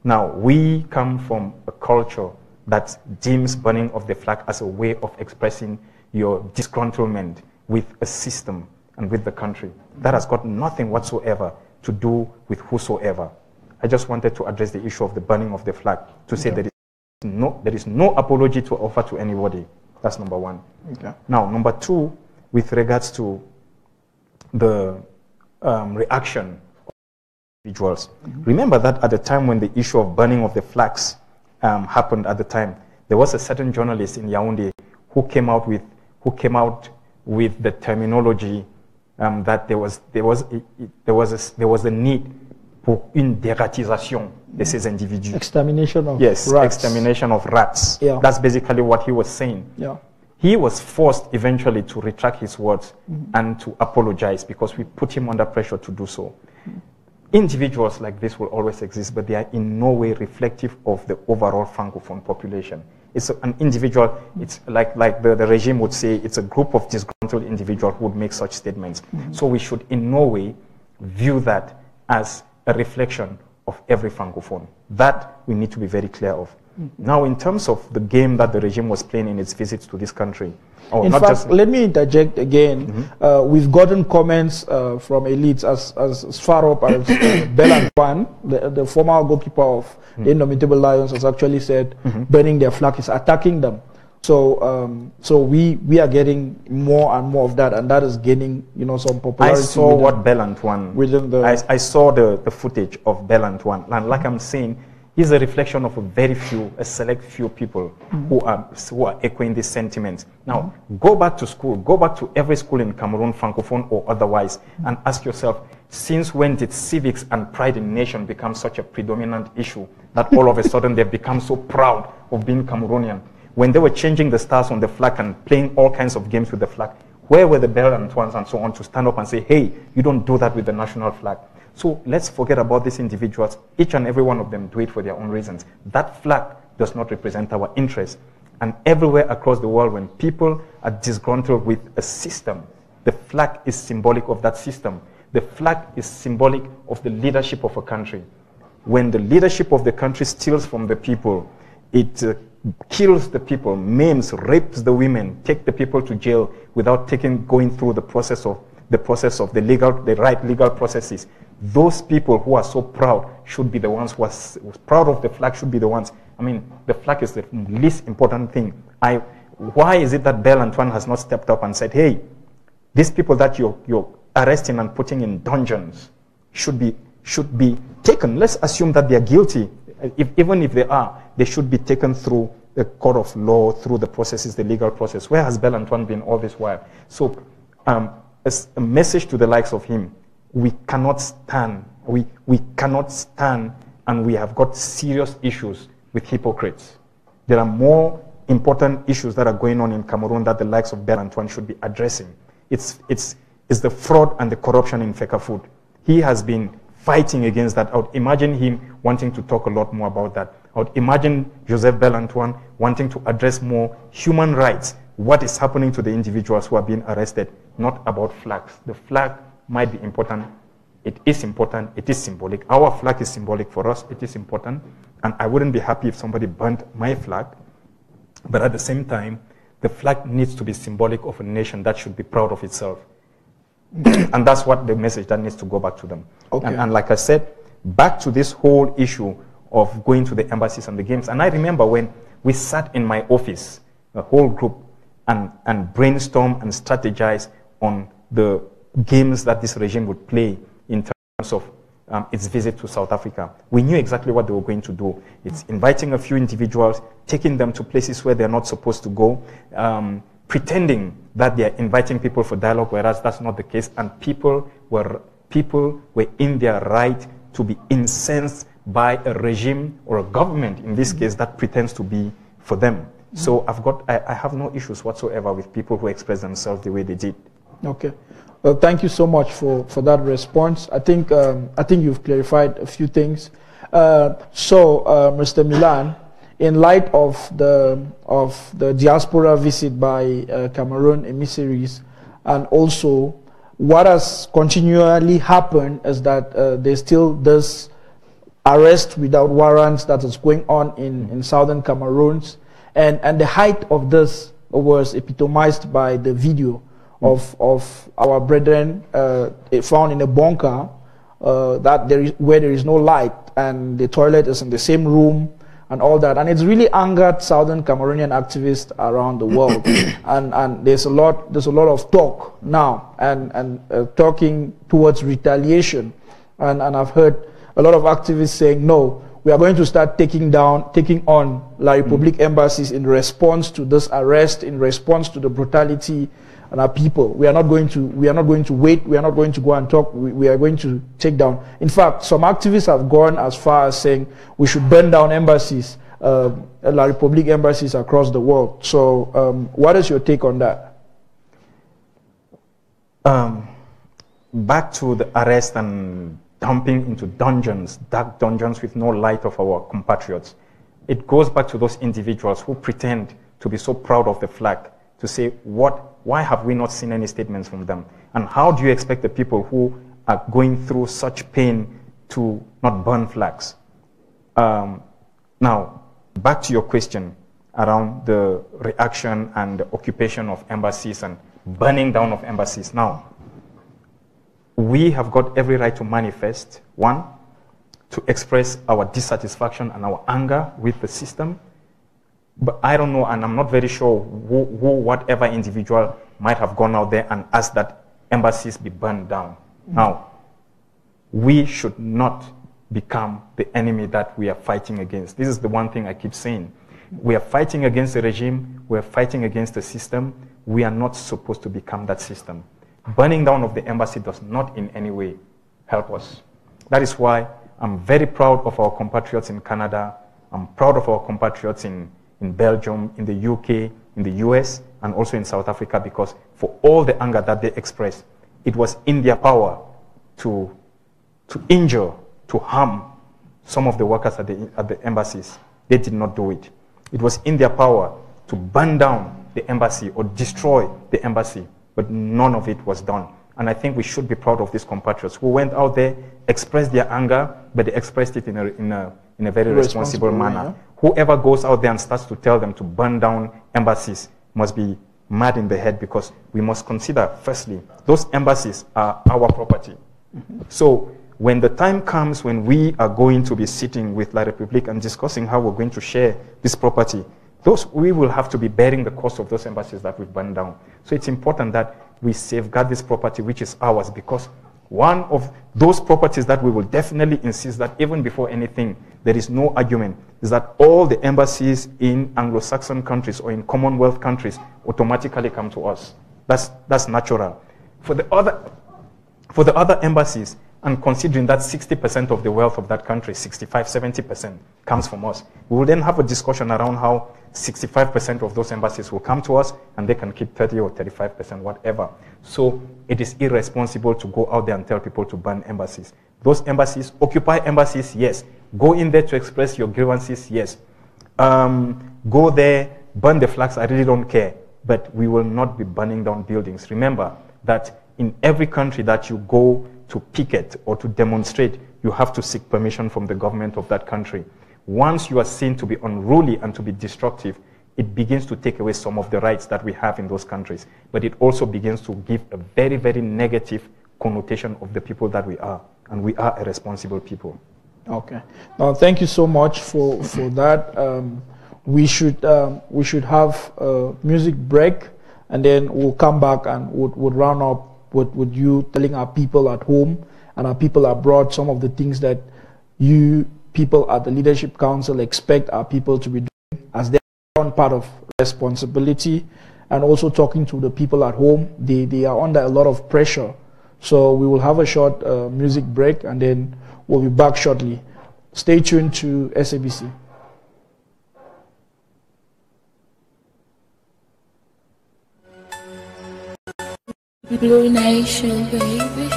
Now, we come from a culture that deems burning of the flag as a way of expressing your disgruntlement with a system and with the country. That has got nothing whatsoever to do with whosoever. I just wanted to address the issue of the burning of the flag to say there is no apology to offer to anybody. That's number one. Okay. Now, number two, with regards to the reaction of individuals. With that at the time when the issue of burning of the flags happened at the time, there was a certain journalist in Yaoundé who came out with the terminology that there was a need pour une dératisation de ces individus. Extermination of rats. Extermination of rats. Yeah. That's basically what he was saying. Yeah. He was forced eventually to retract his words and to apologize because we put him under pressure to do so. Individuals like this will always exist, but they are in no way reflective of the overall Francophone population. It's an individual, it's like the regime would say, it's a group of disgruntled individuals who would make such statements. So we should in no way view that as a reflection of every Francophone. That we need to be very clear of. Now, in terms of the game that the regime was playing in its visits to this country, in fact, let me interject again. We've gotten comments from elites as far up as Belanquan, the former goalkeeper of the Indomitable Lions, has actually said burning their flag is attacking them. So we are getting more and more of that, and that is gaining some popularity. I saw what Belanquan within the. I saw the footage of Belanquan, and like I'm saying, he's a reflection of a select few people who are echoing these sentiments. Now, go back to school, go back to every school in Cameroon, Francophone or otherwise, and ask yourself, since when did civics and pride in nation become such a predominant issue that all of a sudden they've become so proud of being Cameroonian? When they were changing the stars on the flag and playing all kinds of games with the flag, where were the Belanquans and so on to stand up and say, hey, you don't do that with the national flag? So let's forget about these individuals. Each and every one of them do it for their own reasons. That flag does not represent our interests. And everywhere across the world, when people are disgruntled with a system, the flag is symbolic of that system. The flag is symbolic of the leadership of a country. When the leadership of the country steals from the people, it kills the people, maims, rapes the women, take the people to jail without going through the process of the right legal processes. Those people who are so proud should be the ones who are proud of the flag, should be the ones. I mean, the flag is the least important thing. Why is it that Belanquan has not stepped up and said, hey, these people that you're arresting and putting in dungeons should be taken. Let's assume that they are guilty. Even if they are, they should be taken through the court of law, through the processes, the legal process. Where has Belanquan been all this while? So, as a message to the likes of him, we cannot stand, and we have got serious issues with hypocrites. There are more important issues that are going on in Cameroon that the likes of Belanquan should be addressing. It's the fraud and the corruption in FECA food. He has been fighting against that. I would imagine him wanting to talk a lot more about that. I would imagine Joseph Belanquan wanting to address more human rights, what is happening to the individuals who are being arrested, not about flags. The flag might be important It is important. It is symbolic. Our flag is symbolic for us. It is important. And I wouldn't be happy if somebody burnt my flag. But at the same time, the flag needs to be symbolic of a nation that should be proud of itself. And that's what the message that needs to go back to them. Okay. And like I said, back to this whole issue of going to the embassies and the games. And I remember when we sat in my office, the whole group, and brainstorm and strategize on the games that this regime would play in terms of its visit to South Africa. We knew exactly what they were going to do. It's inviting a few individuals, taking them to places where they're not supposed to go, pretending that they're inviting people for dialogue, whereas that's not the case. And people were in their right to be incensed by a regime or a government, in this case, that pretends to be for them. So I have no issues whatsoever with people who express themselves the way they did. Okay. Well, thank you so much for that response. I think you've clarified a few things. Mr. Milan, in light of the diaspora visit by Cameroon emissaries, and also what has continually happened is that there's still this arrest without warrants that is going on in southern Cameroon, and the height of this was epitomized by the video of our brethren found in a bunker where there is no light, and the toilet is in the same room and all that, and it's really angered southern Cameroonian activists around the world. and there's a lot of talk now and talking towards retaliation, and I've heard a lot of activists saying, no, we are going to start taking on La République embassies in response to this arrest, in response to the brutality on our people. We are not going to wait. We are not going to go and talk. We are going to take down. In fact, some activists have gone as far as saying we should burn down embassies, La République embassies across the world. So, what is your take on that? Back to the arrest and dumping into dungeons, dark dungeons with no light of our compatriots. It goes back to those individuals who pretend to be so proud of the flag, to say, why have we not seen any statements from them? And how do you expect the people who are going through such pain to not burn flags? Now, back to your question around the reaction and the occupation of embassies and burning down of embassies. Now, we have got every right to manifest, one, to express our dissatisfaction and our anger with the system. But I don't know, and I'm not very sure whatever individual might have gone out there and asked that embassies be burned down. Now, we should not become the enemy that we are fighting against. This is the one thing I keep saying. We are fighting against the regime. We are fighting against the system. We are not supposed to become that system. Burning down of the embassy does not in any way help us. That is why I'm very proud of our compatriots in Canada. I'm proud of our compatriots in Belgium, in the UK, in the US, and also in South Africa, because for all the anger that they expressed, it was in their power to injure, to harm some of the workers at the embassies. They did not do it. It was in their power to burn down the embassy or destroy the embassy, but none of it was done. And I think we should be proud of these compatriots who went out there, expressed their anger, but they expressed it in a very responsible manner. Yeah. Whoever goes out there and starts to tell them to burn down embassies must be mad in the head, because we must consider, firstly, those embassies are our property. So when the time comes when we are going to be sitting with La République and discussing how we're going to share this property, we will have to be bearing the cost of those embassies that we've burned down. So it's important that we safeguard this property, which is ours, because one of those properties that we will definitely insist that even before anything, there is no argument, is that all the embassies in Anglo-Saxon countries or in Commonwealth countries automatically come to us. That's natural. For the other embassies, and considering that 60% of the wealth of that country, 65, 70% comes from us, we will then have a discussion around how 65% of those embassies will come to us and they can keep 30 or 35%, whatever. So it is irresponsible to go out there and tell people to burn embassies. Those embassies, occupy embassies, yes. Go in there to express your grievances, yes. Go there, burn the flags, I really don't care. But we will not be burning down buildings. Remember that in every country that you go to picket or to demonstrate, you have to seek permission from the government of that country. Once you are seen to be unruly and to be destructive, it begins to take away some of the rights that we have in those countries. But it also begins to give a very, very negative connotation of the people that we are. And we are a responsible people. Okay. Now, thank you so much for that. We should have a music break, and then we'll come back and we'll round up with you telling our people at home and our people abroad some of the things that you people at the Leadership Council expect our people to be doing as their own part of responsibility, and also talking to the people at home. They are under a lot of pressure. So we will have a short music break, and then we'll be back shortly. Stay tuned to SABC. Blue Nation, baby.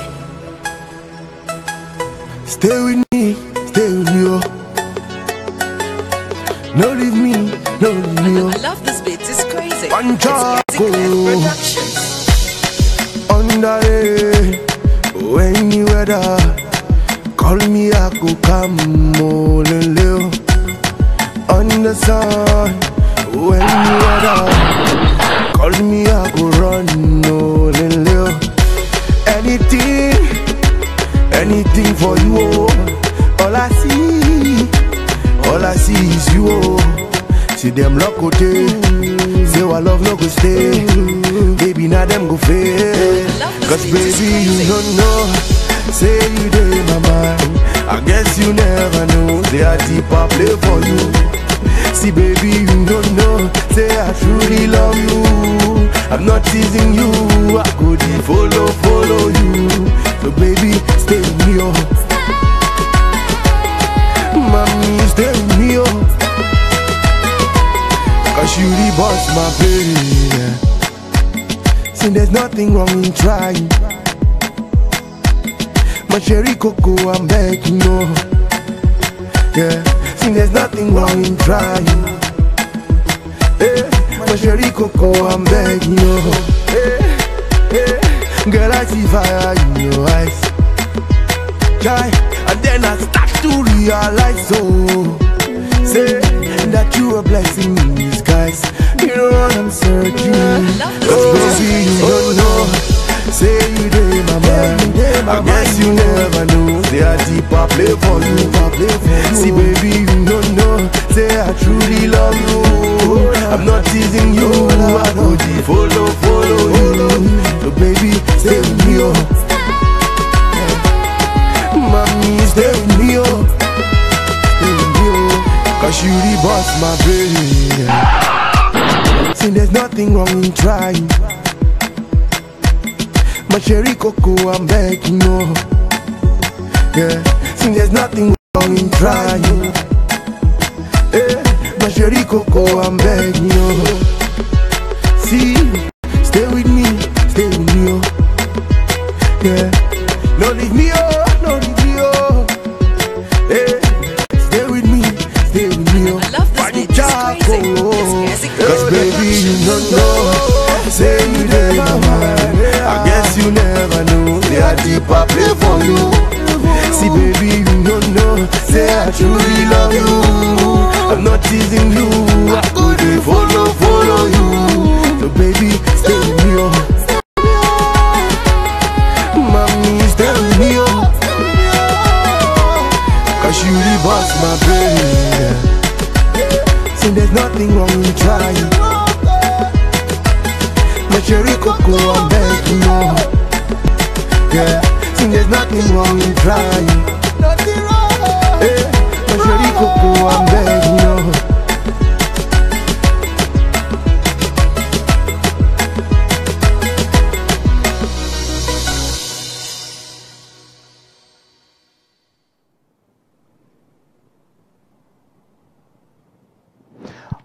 Stay with me, oh. No leave me, no leave me, oh. I love this beat, it's crazy. One It's SCACUF Productions. Under the rainy weather, call me, I go come all in live. On the sun, rainy weather, call me, I go run all in live. Anything for you, oh. All I see is you, oh. See them lock out, say our love no go stay. Baby, now them go fail. Cause baby, you don't know. Say you dey my mind. I guess you never know. Say I deeper play for you. See baby, you don't know. Say I truly love you. I'm not teasing you. I go deep, follow you. So baby, stay with me, oh. Mommy, stay with me, oh. Cause you the boss, my baby. See, there's nothing wrong in trying. My cherry cocoa, I'm begging, no. Yeah, see, there's nothing wrong in trying. Hey, my cherry cocoa, I'm begging, no. Hey, hey, girl, I see fire in your eyes. Try, and then I start to realize, oh, say that you are blessing in disguise. You know what I'm searching. Cause baby, you don't know. Say you did my mind. I guess you never know. Say I deeper play for you. See baby, you don't know. Say I truly love you. I'm not teasing you. I go deep, follow you. So baby, stay with me, oh. Mommy, stay with me, oh. Stay with me, oh. Cause you the boss, my baby. See, there's nothing wrong in trying. My cherry cocoa, I'm begging, no. Yeah, see, there's nothing wrong in trying. Yeah, my cherry cocoa, I'm begging, no. See, stay with me, oh. Yeah, no leave me, oh. Hey, stay with me, oh. I love this beat, it's crazy. It's SCACUF Cause baby, you don't know. Say you dey my mind. I guess you never know. Say I deeper play for you. See baby, you don't know. Say I truly love you. I'm not teasing you. I go dey follow you. So baby, stay with me, oh. Mommy, stay with me, oh. Cause you the boss, my baby. See, there's nothing wrong in trying. My cherry cocoa, I'm begging, no. Yeah, see, there's nothing wrong in trying. Hey, my cherry cocoa, I'm begging, no.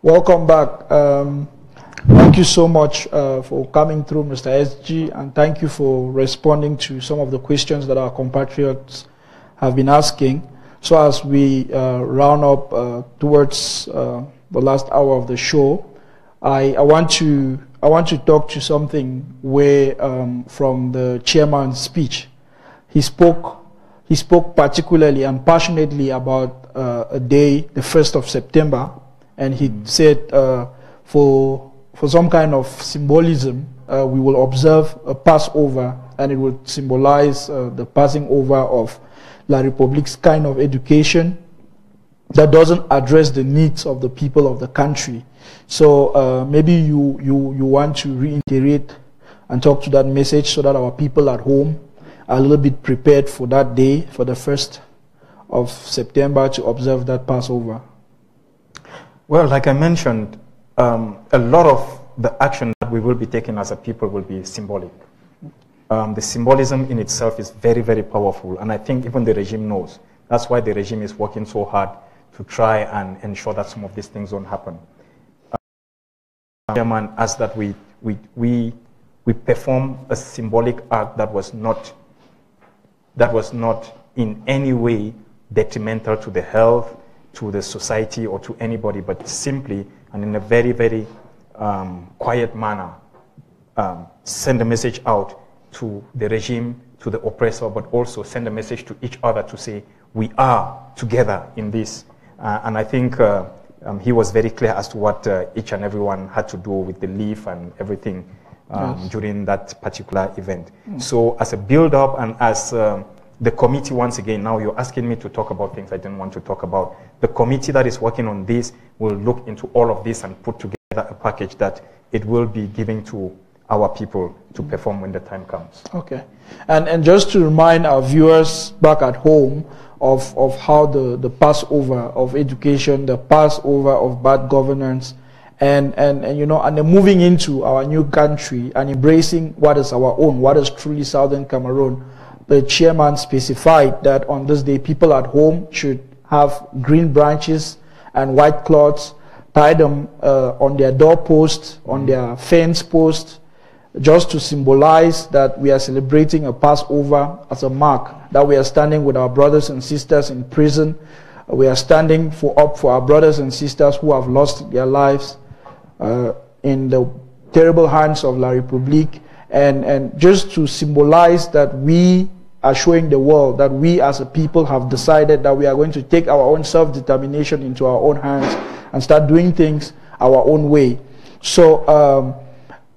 Welcome back. Thank you so much for coming through, Mr. SG, and thank you for responding to some of the questions that our compatriots have been asking. So as we round up towards the last hour of the show, I want to talk to something where from the chairman's speech. he spoke particularly and passionately about a day, the 1st of September, and he said for some kind of symbolism, we will observe a Passover, and it will symbolize the passing over of La République's kind of education that doesn't address the needs of the people of the country. So maybe you want to reiterate and talk to that message so that our people at home are a little bit prepared for that day, for the 1st of September, to observe that Passover. Well, like I mentioned, a lot of the action that we will be taking as a people will be symbolic. The symbolism in itself is very, very powerful, and I think even the regime knows. That's why the regime is working so hard to try and ensure that some of these things don't happen. Chairman asked that we perform a symbolic act that was not in any way detrimental to the health, to the society, or to anybody, but simply and in a very, very quiet manner send a message out to the regime, to the oppressor, but also send a message to each other to say, we are together in this. And I think he was very clear as to what each and everyone had to do with the leaf and everything during that particular event. So as a build-up and as the committee, once again, now you're asking me to talk about things I didn't want to talk about. The committee that is working on this will look into all of this and put together a package that it will be giving to our people to perform when the time comes. Okay. And just to remind our viewers back at home of how the Passover of education, the Passover of bad governance, and then moving into our new country and embracing what is our own, what is truly Southern Cameroon. The chairman specified that on this day, people at home should have green branches and white cloths, tie them on their doorposts, on their fence posts, just to symbolize that we are celebrating a Passover as a mark, that we are standing with our brothers and sisters in prison. We are standing up for our brothers and sisters who have lost their lives in the terrible hands of La République, and just to symbolize that we are showing the world that we as a people have decided that we are going to take our own self-determination into our own hands and start doing things our own way. So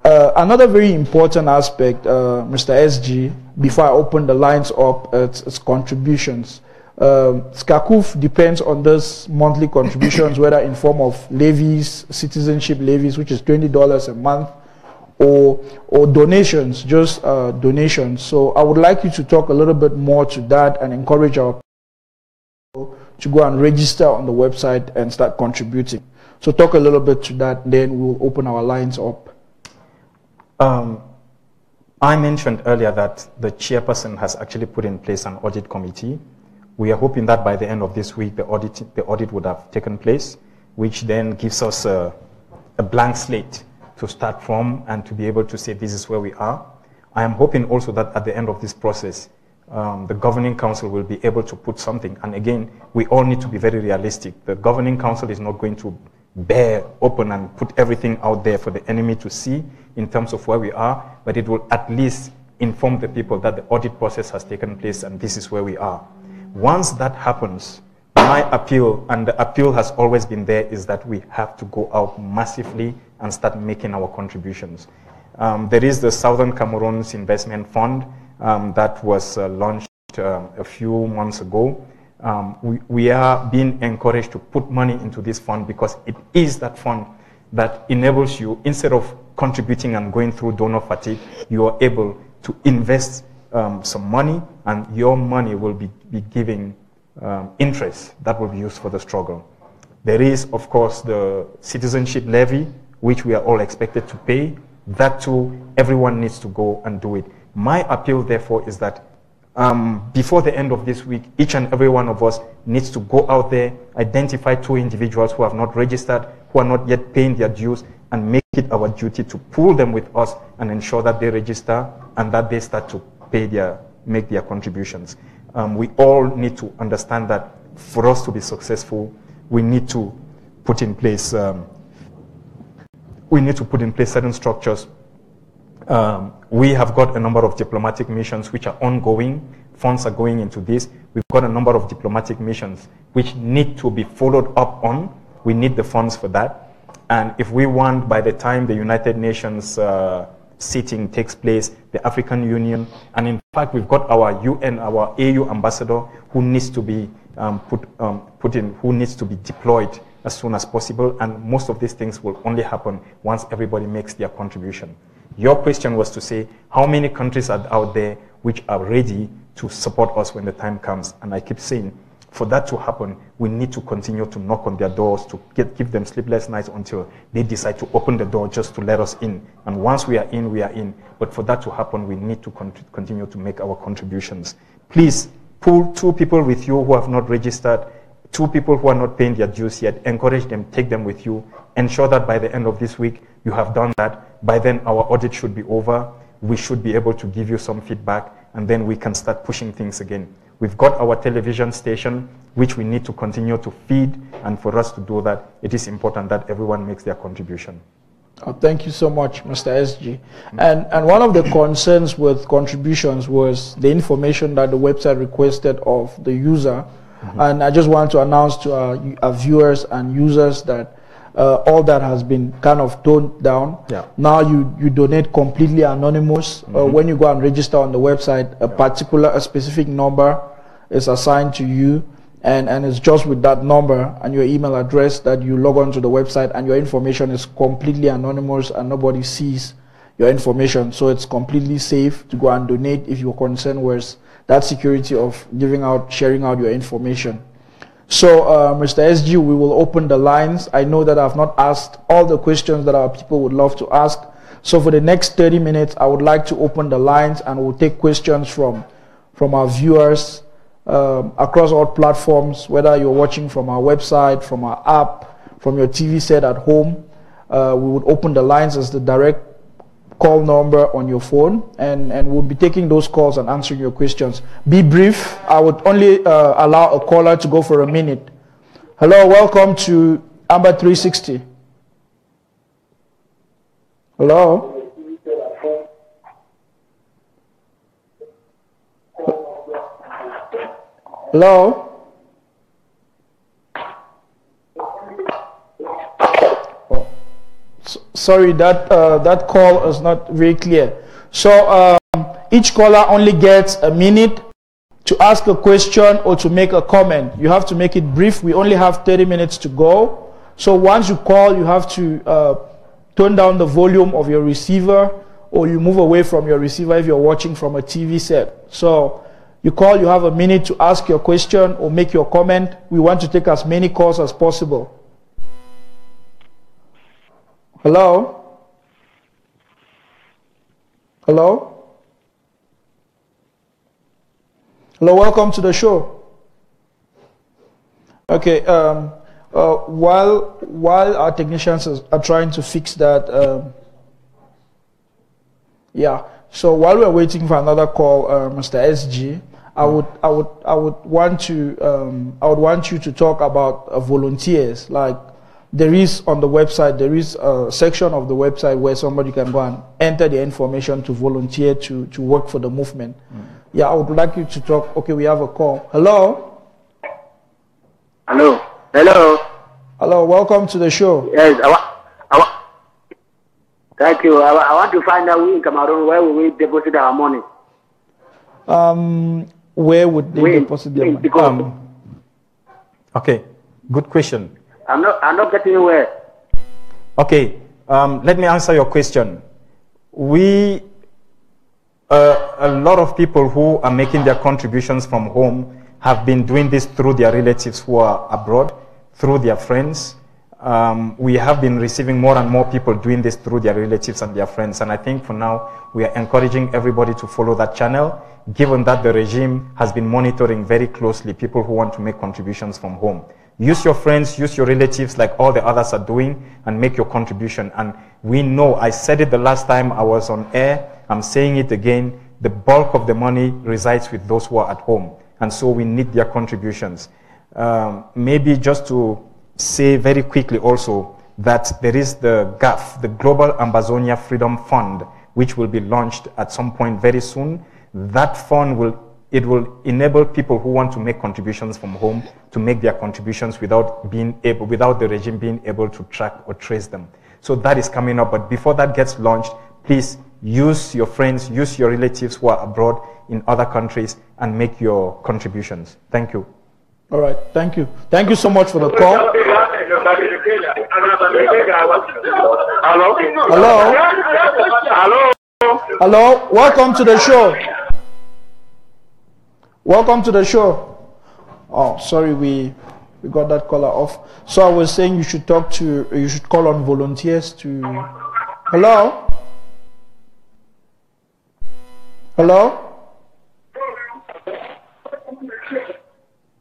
another very important aspect, Mr. SG, before I open the lines up, it's contributions. SCACUF depends on those monthly contributions, whether in form of levies, citizenship levies, which is $20 a month, or donations, just donations. So I would like you to talk a little bit more to that and encourage our people to go and register on the website and start contributing. So talk a little bit to that, then we'll open our lines up. I mentioned earlier that the chairperson has actually put in place an audit committee. We are hoping that by the end of this week, the audit would have taken place, which then gives us a blank slate to start from and to be able to say this is where we are. I am hoping also that at the end of this process, the governing council will be able to put something. And again, we all need to be very realistic. The governing council is not going to bear open and put everything out there for the enemy to see in terms of where we are, but it will at least inform the people that the audit process has taken place and this is where we are. Once that happens, my appeal, and the appeal has always been there, is that we have to go out massively and start making our contributions. There is the Southern Cameroon's Investment Fund that was launched a few months ago. We are being encouraged to put money into this fund because it is that fund that enables you, instead of contributing and going through donor fatigue, you are able to invest some money, and your money will be giving interest that will be used for the struggle. There is, of course, the citizenship levy, which we are all expected to pay. That too, everyone needs to go and do it. My appeal, therefore, is that before the end of this week, each and every one of us needs to go out there, identify 2 individuals who have not registered, who are not yet paying their dues, and make it our duty to pull them with us and ensure that they register and that they start to make their contributions. We all need to understand that for us to be successful, we need to put in place certain structures. We have got a number of diplomatic missions which are ongoing, funds are going into this. We've got a number of diplomatic missions which need to be followed up on. We need the funds for that. And if we want, by the time the United Nations sitting takes place, the African Union, and in fact, we've got our UN, our AU ambassador who needs to be who needs to be deployed as soon as possible. And most of these things will only happen once everybody makes their contribution. Your question was to say, how many countries are out there which are ready to support us when the time comes? And I keep saying, for that to happen, we need to continue to knock on their doors, to give them sleepless nights until they decide to open the door just to let us in. And once we are in, we are in. But for that to happen, we need to continue to make our contributions. Please, pull 2 people with you who have not registered, 2 people who are not paying their dues yet. Encourage them, take them with you. Ensure that by the end of this week, you have done that. By then, our audit should be over. We should be able to give you some feedback, and then we can start pushing things again. We've got our television station, which we need to continue to feed, and for us to do that, it is important that everyone makes their contribution. Oh, thank you so much, Mr. SG. And one of the concerns with contributions was the information that the website requested of the user. And I just want to announce to our viewers and users that all that has been kind of toned down. Yeah. Now you donate completely anonymous. When you go and register on the website, a specific number is assigned to you, and it's just with that number and your email address that you log on to the website, and your information is completely anonymous and nobody sees your information. So it's completely safe to go and donate if your concern was that security of sharing out your information. So, Mr. SG, we will open the lines. I know that I've not asked all the questions that our people would love to ask. So for the next 30 minutes, I would like to open the lines, and we'll take questions from our viewers across all platforms, whether you're watching from our website, from our app, from your TV set at home. We would open the lines as the direct call number on your phone, and we'll be taking those calls and answering your questions. Be brief. I would only allow a caller to go for a minute. Hello, welcome to Ambas 360. Hello? Hello? Sorry, that call is not very clear. So each caller only gets a minute to ask a question or to make a comment. You have to make it brief. We only have 30 minutes to go. So once you call, you have to turn down the volume of your receiver, or you move away from your receiver if you're watching from a TV set. So you call, you have a minute to ask your question or make your comment. We want to take as many calls as possible. Hello? Hello? Hello, welcome to the show. Okay, while our technicians are trying to fix that, yeah. So while we're waiting for another call, Mr. SG, I would want you to talk about volunteers. Like, there is on the website, there is a section of the website where somebody can go and enter the information to volunteer to work for the movement. Yeah, I would like you to talk. Okay, we have a call. Hello? Hello? Hello? Hello, welcome to the show. Yes, thank you. I want to find out in Cameroon, where will we deposit our money? Where would they deposit their money? Okay, good question. I'm not getting anywhere. Okay, let me answer your question. A lot of people who are making their contributions from home have been doing this through their relatives who are abroad, through their friends. We have been receiving more and more people doing this through their relatives and their friends. And I think for now, we are encouraging everybody to follow that channel, given that the regime has been monitoring very closely people who want to make contributions from home. Use your friends, use your relatives like all the others are doing, and make your contribution. And we know, I said it the last time I was on air, I'm saying it again, the bulk of the money resides with those who are at home. And so we need their contributions. Maybe just to say very quickly also that there is the GAF, the Global Ambazonia Freedom Fund, which will be launched at some point very soon. That fund will it will enable people who want to make contributions from home to make their contributions without the regime being able to track or trace them. So that is coming up. But before that gets launched, please use your friends, use your relatives who are abroad in other countries and make your contributions. Thank you. All right, thank you. Thank you so much for the call. Hello? Hello? Hello? Hello? Welcome to the show. Welcome to the show. Oh, sorry, we got that caller off. So I was saying you should call on volunteers to... Hello? Hello?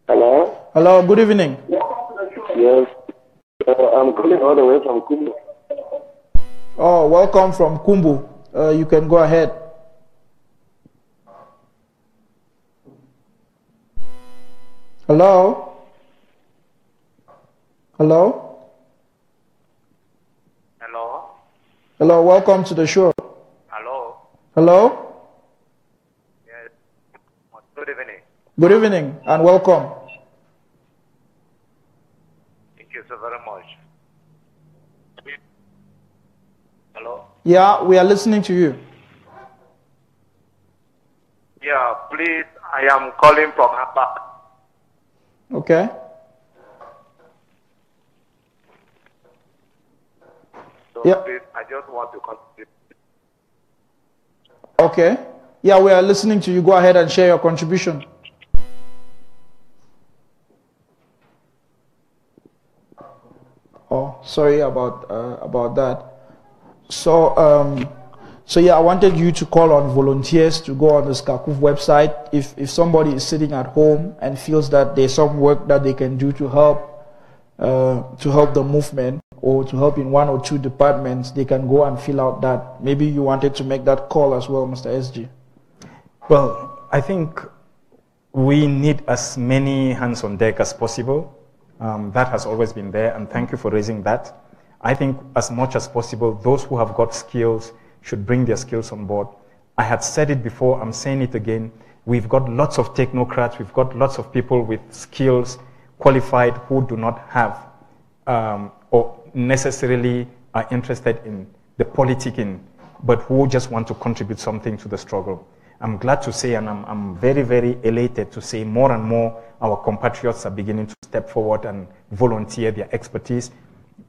Hello? Hello, good evening. Yes. I'm calling all the way from Kumbu. Oh, welcome from Kumbu. You can go ahead. Hello? Hello? Hello? Hello, welcome to the show. Hello? Hello? Yes. Good evening. Good evening and welcome. Thank you so very much. Hello? Yeah, we are listening to you. Yeah, please, I am calling from Ambas. Okay. So Yeah. please, I just want to contribute. Okay. Yeah, we are listening to you. Go ahead and share your contribution. Oh, sorry about that. So yeah, I wanted you to call on volunteers to go on the SCACUF website. If somebody is sitting at home and feels that there's some work that they can do to help the movement or to help in one or two departments, they can go and fill out that. Maybe you wanted to make that call as well, Mr. SG. Well, I think we need as many hands on deck as possible. That has always been there, and thank you for raising that. I think as much as possible, those who have got skills should bring their skills on board. I had said it before, I'm saying it again. We've got lots of technocrats, we've got lots of people with skills, qualified, who do not have or necessarily are interested in the politicking, but who just want to contribute something to the struggle. I'm glad to say, and I'm very, very elated to say more and more our compatriots are beginning to step forward and volunteer their expertise.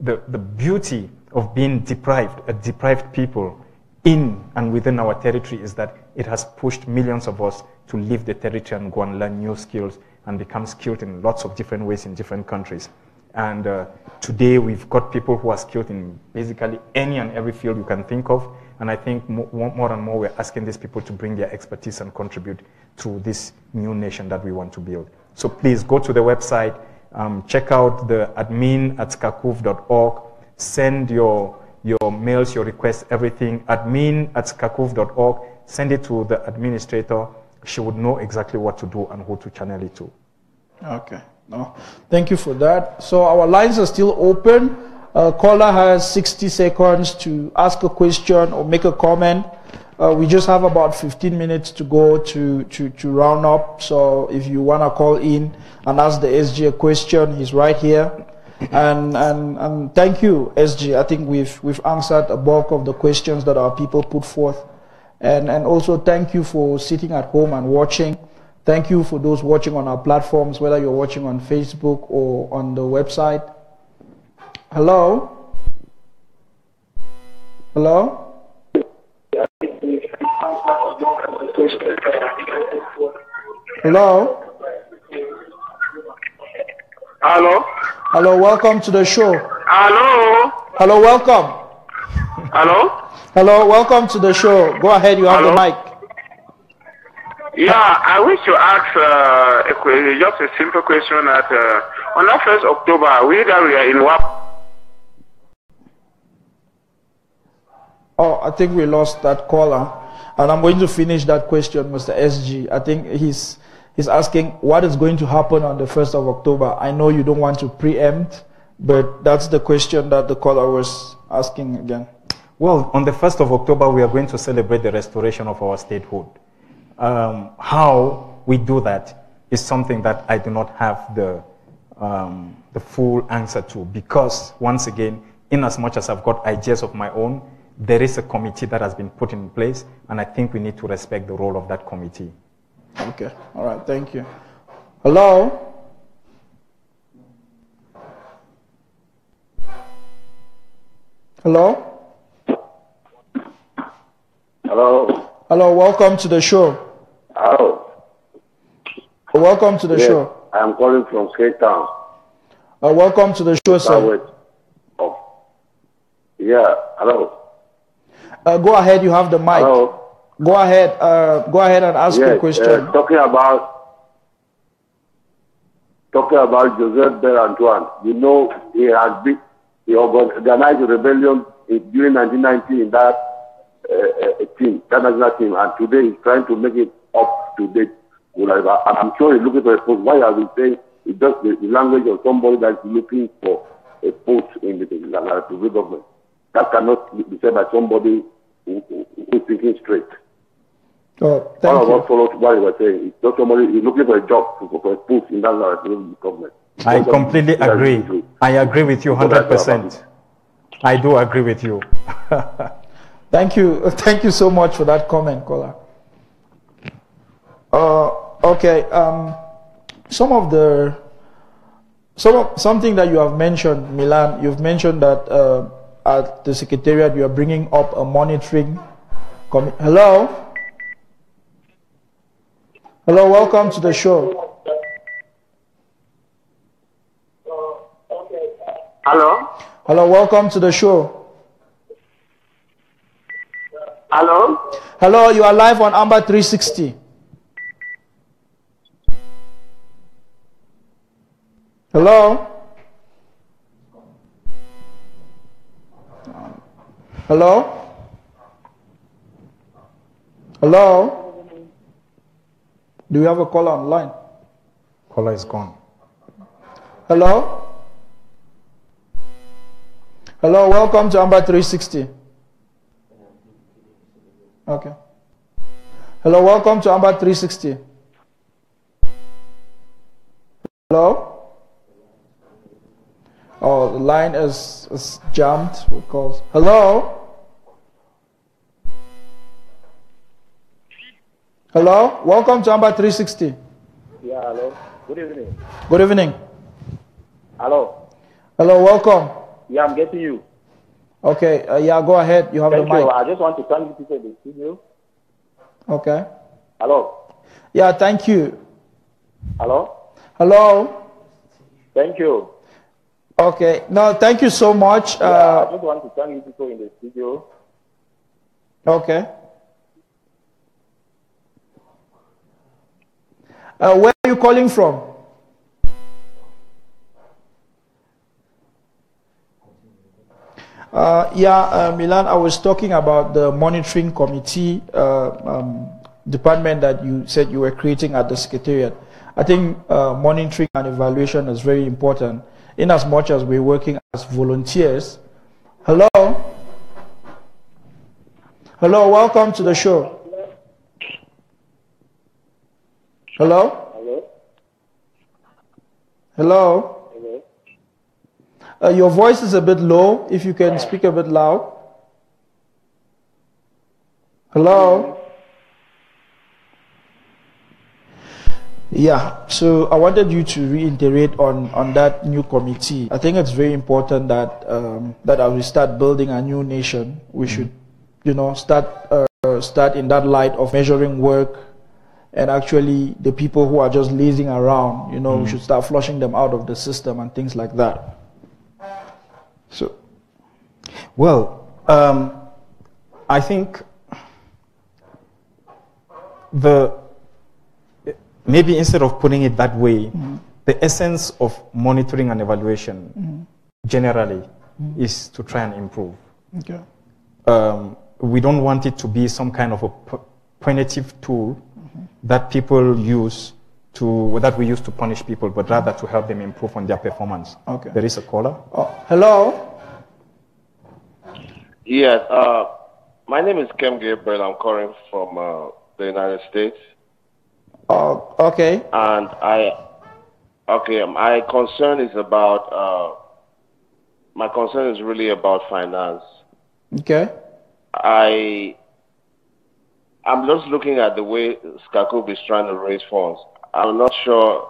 The beauty of being deprived people in and within our territory is that it has pushed millions of us to leave the territory and go and learn new skills and become skilled in lots of different ways in different countries. And today we've got people who are skilled in basically any and every field you can think of. And I think more and more we're asking these people to bring their expertise and contribute to this new nation that we want to build. So please go to the website, check out the admin at scacuf.org, send your mails, your requests, everything, admin at scacuf.org, send it to the administrator. She would know exactly what to do and who to channel it to. Okay. No, thank you for that. So our lines are still open. Caller has 60 seconds to ask a question or make a comment. We just have about 15 minutes to go to round up. So if you want to call in and ask the SG a question, he's right here. And thank you, SG. I think we've answered a bulk of the questions that our people put forth. And also thank you for sitting at home and watching. Thank you for those watching on our platforms, whether you're watching on Facebook or on the website. Hello? Hello? Hello? Hello? Hello, welcome to the show. Hello? Hello, welcome. Hello? Hello, welcome to the show. Go ahead, you have the mic. Yeah, I wish to ask just a simple question that on the 1st October, we are in what? Oh, I think we lost that caller. And I'm going to finish that question, Mr. SG. I think he's asking what is going to happen on the 1st of October. I know you don't want to preempt, but that's the question that the caller was asking again. Well, on the 1st of October, we are going to celebrate the restoration of our statehood. How we do that is something that I do not have the full answer to, because once again, in as much as I've got ideas of my own, there is a committee that has been put in place, and I think we need to respect the role of that committee. Okay, all right, thank you. Hello? Hello? Hello. Hello, welcome to the show. Hello. Welcome to the show. I'm calling from Cape Town. Welcome to the show, sir. Oh. Yeah, hello. Go ahead, you have the mic. Hello. Go ahead and ask your question. Talking about Joseph Bel Antoine. You know, he organized a rebellion during 1990 in that that national team, and today he's trying to make it up to date. I'm sure he's looking for a post. Why are we saying it's just the language of somebody that's looking for a post in the government? That cannot be said by somebody who is thinking straight. Oh, thank All you. of us followed what he was saying. It's not somebody who's looking for a job, for a post in that government. I completely agree. I agree with you 100%. I do agree with you. Thank you. Thank you so much for that comment, caller. Okay. Something that you have mentioned, Milan. You've mentioned that at the Secretariat you are bringing up a monitoring. Hello. Hello. Welcome to the show. Hello? Hello. Welcome to the show. Hello? Hello. You are live on Ambas 360. Hello? Hello? Hello? Do you have a caller online? Caller is gone. Hello? Hello, welcome to Ambas 360. Okay. Hello, welcome to Ambas 360. Hello? Oh, the line is jammed with calls. Hello? Hello? Welcome to Ambas 360. Yeah, hello. Good evening. Good evening. Hello. Hello, welcome. Yeah, I'm getting you. Okay, yeah, go ahead. You have Thank the mic. you. I just want to thank you people in the studio. Okay. Hello. Yeah, thank you. Hello. Hello? Thank you. Okay. No, thank you so much. I just want to thank you people in the studio. Okay. Where are you calling from? Milan, I was talking about the monitoring committee department that you said you were creating at the Secretariat. I think monitoring and evaluation is very important in as much as we're working as volunteers. Hello? Hello, welcome to the show. Hello? Hello. Hello? Your voice is a bit low. If you can speak a bit loud. Hello? Yeah, so I wanted you to reiterate on that new committee. I think it's very important that that as we start building a new nation, we should, start in that light of measuring work, and actually the people who are just lazing around, we should start flushing them out of the system and things like that. So, well, I think maybe instead of putting it that way, the essence of monitoring and evaluation generally is to try and improve. Okay. We don't want it to be some kind of a punitive tool that people use that we use to punish people, but rather to help them improve on their performance. Okay. There is a caller. Oh, hello. Yes. My name is Kem Gabriel. I'm calling from the United States. Okay. And my concern is about, my concern is really about finance. Okay. I'm just looking at the way SCACUF is trying to raise funds. I'm not sure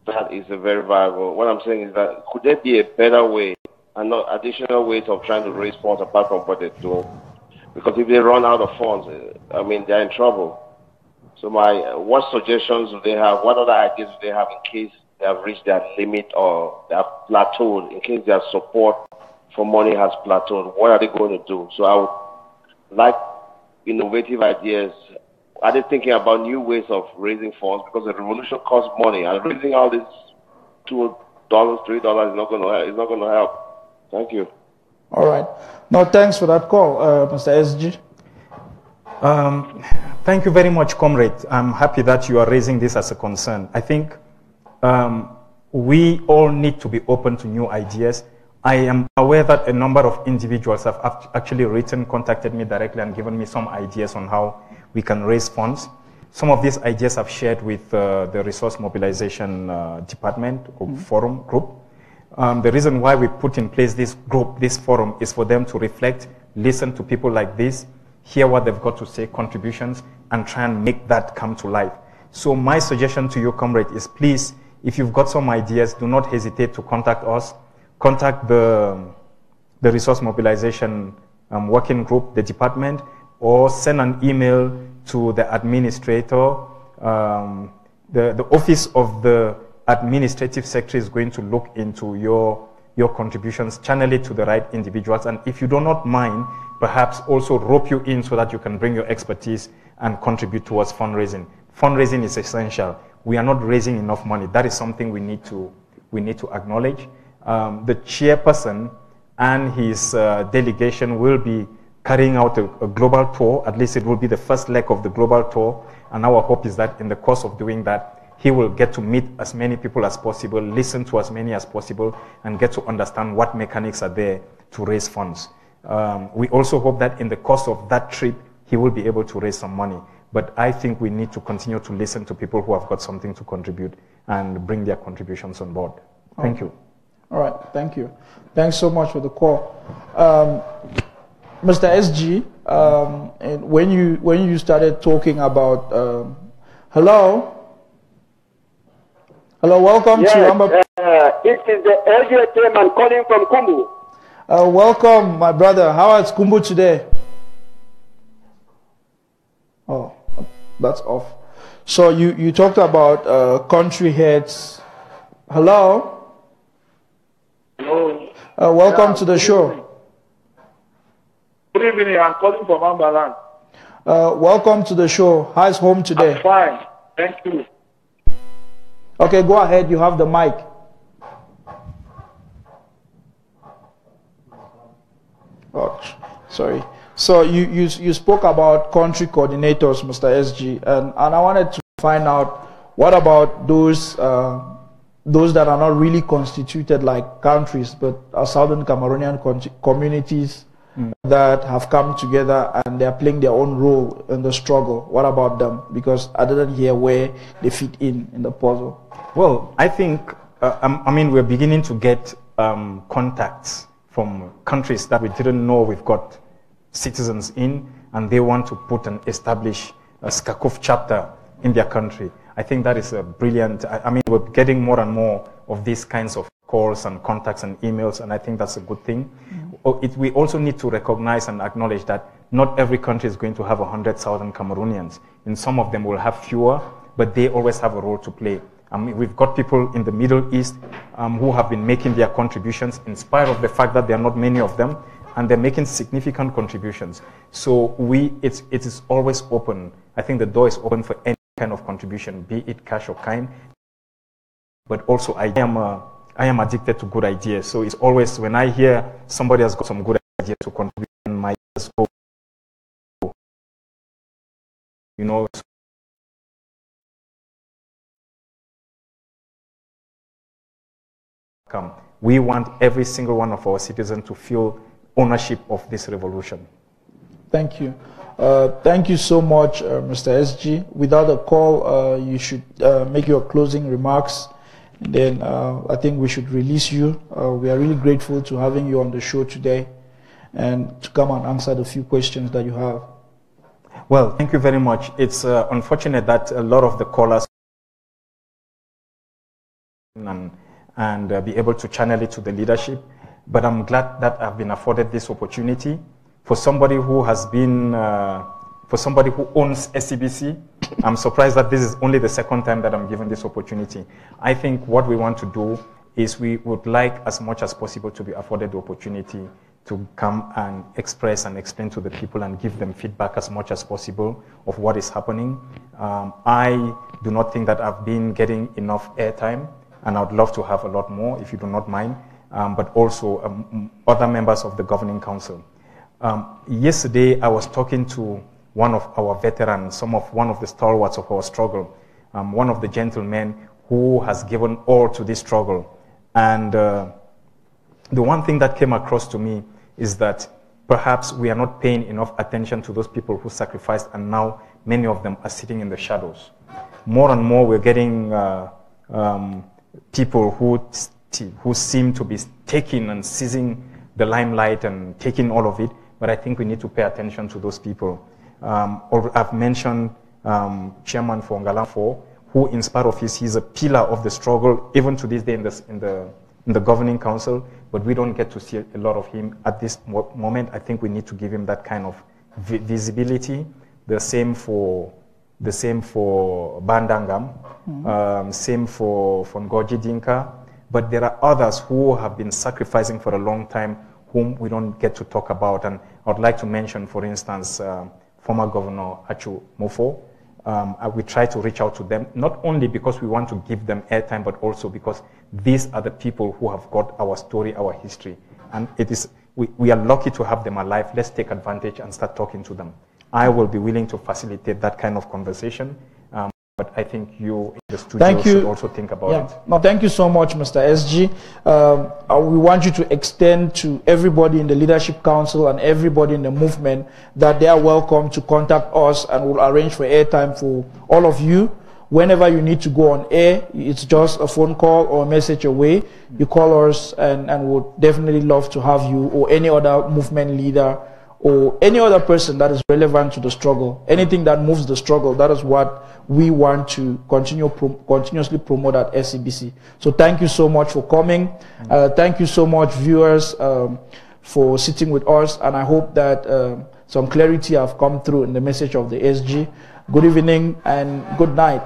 that is a very viable. What I'm saying is that could there be a better way and not additional ways of trying to raise funds apart from what they do? Because if they run out of funds, I mean, they're in trouble. So what suggestions do they have? What other ideas do they have in case they have reached their limit or they have plateaued, in case their support for money has plateaued? What are they going to do? So I would like innovative ideas. Are they thinking about new ways of raising funds? Because the revolution costs money, and raising all this $2, $3 is not going to help. Thank you. All right. No, thanks for that call, Mr. SG. Thank you very much, comrade. I'm happy that you are raising this as a concern. I think we all need to be open to new ideas. I am aware that a number of individuals have actually contacted me directly and given me some ideas on how we can raise funds. Some of these ideas I've shared with the Resource Mobilization Department or Forum group. The reason why we put in place this group, this forum, is for them to reflect, listen to people like this, hear what they've got to say, contributions, and try and make that come to life. So my suggestion to you, comrade, is please, if you've got some ideas, do not hesitate to contact us. Contact the Resource Mobilization Working Group, the department, or send an email to the administrator. The Office of the Administrative Secretary is going to look into your contributions, channel it to the right individuals, and if you do not mind, perhaps also rope you in so that you can bring your expertise and contribute towards fundraising. Fundraising is essential. We are not raising enough money. That is something we need to acknowledge. The chairperson and his delegation will be carrying out a global tour. At least it will be the first leg of the global tour, and our hope is that in the course of doing that, he will get to meet as many people as possible, listen to as many as possible, and get to understand what mechanics are there to raise funds. We also hope that in the course of that trip, he will be able to raise some money. But I think we need to continue to listen to people who have got something to contribute and bring their contributions on board. Thank you. All right, thank you. Thanks so much for the call. Mr. SG, and when you started talking about, hello, welcome to Ambas. This is the LGA chairman calling from Kumbu. Welcome, my brother. How is Kumbu today? Oh, that's off. So you talked about country heads. Hello. Hello. Welcome to the show. Good evening. I'm calling from Milan. Welcome to the show. How's home today? I'm fine. Thank you. Okay, go ahead. You have the mic. Oh, sorry. So you spoke about country coordinators, Mr. SG, and I wanted to find out, what about those that are not really constituted like countries, but are Southern Cameroonian communities that have come together and they are playing their own role in the struggle? What about them? Because I didn't hear where they fit in the puzzle. Well, I think, we're beginning to get contacts from countries that we didn't know we've got citizens in, and they want to establish a SCACUF chapter in their country. I think that is a brilliant, we're getting more and more of these kinds of calls and contacts and emails, and I think that's a good thing. We also need to recognize and acknowledge that not every country is going to have 100,000 Cameroonians. In some of them will have fewer, but they always have a role to play. We've got people in the Middle East who have been making their contributions in spite of the fact that there are not many of them, and they're making significant contributions. So it is always open. I think the door is open for any kind of contribution, be it cash or kind. But also, I am addicted to good ideas. So it's always, when I hear somebody has got some good ideas to contribute, my ears go, we want every single one of our citizens to feel ownership of this revolution. Thank you. Thank you so much, Mr. SG. Without a call, you should make your closing remarks. And then I think we should release you. We are really grateful to having you on the show today and to come and answer the few questions that you have. Well, thank you very much. It's unfortunate that a lot of the callers and be able to channel it to the leadership, but I'm glad that I've been afforded this opportunity. For somebody who has been, for somebody who owns SCBC, I'm surprised that this is only the second time that I'm given this opportunity. I think what we want to do is we would like as much as possible to be afforded the opportunity to come and express and explain to the people and give them feedback as much as possible of what is happening. I do not think that I've been getting enough airtime, and I would love to have a lot more if you do not mind, but also other members of the Governing Council. Yesterday, I was talking to one of our veterans, one of the stalwarts of our struggle, one of the gentlemen who has given all to this struggle. And the one thing that came across to me is that perhaps we are not paying enough attention to those people who sacrificed, and now many of them are sitting in the shadows. More and more, we're getting people who seem to be taking and seizing the limelight and taking all of it. But I think we need to pay attention to those people. I've mentioned Chairman Fongala 4, who in spite of he's a pillar of the struggle, even to this day in the Governing Council, but we don't get to see a lot of him at this moment. I think we need to give him that kind of visibility. The same for Bandangam, same for Ngoji Dinka, but there are others who have been sacrificing for a long time whom we don't get to talk about. And I would like to mention, for instance, former Governor Achu Mofo. We try to reach out to them, not only because we want to give them airtime, but also because these are the people who have got our story, our history. And we are lucky to have them alive. Let's take advantage and start talking to them. I will be willing to facilitate that kind of conversation. But I think you in the studio should also think about it. No, thank you so much, Mr. SG. We want you to extend to everybody in the Leadership Council and everybody in the movement that they are welcome to contact us, and we'll arrange for airtime for all of you. Whenever you need to go on air, it's just a phone call or a message away. You call us, and we'll definitely love to have you or any other movement leader or any other person that is relevant to the struggle. Anything that moves the struggle, that is what we want to continuously promote at SCBC. So thank you so much for coming. Thank you so much, viewers, for sitting with us, and I hope that some clarity have come through in the message of the SG. Good evening and good night.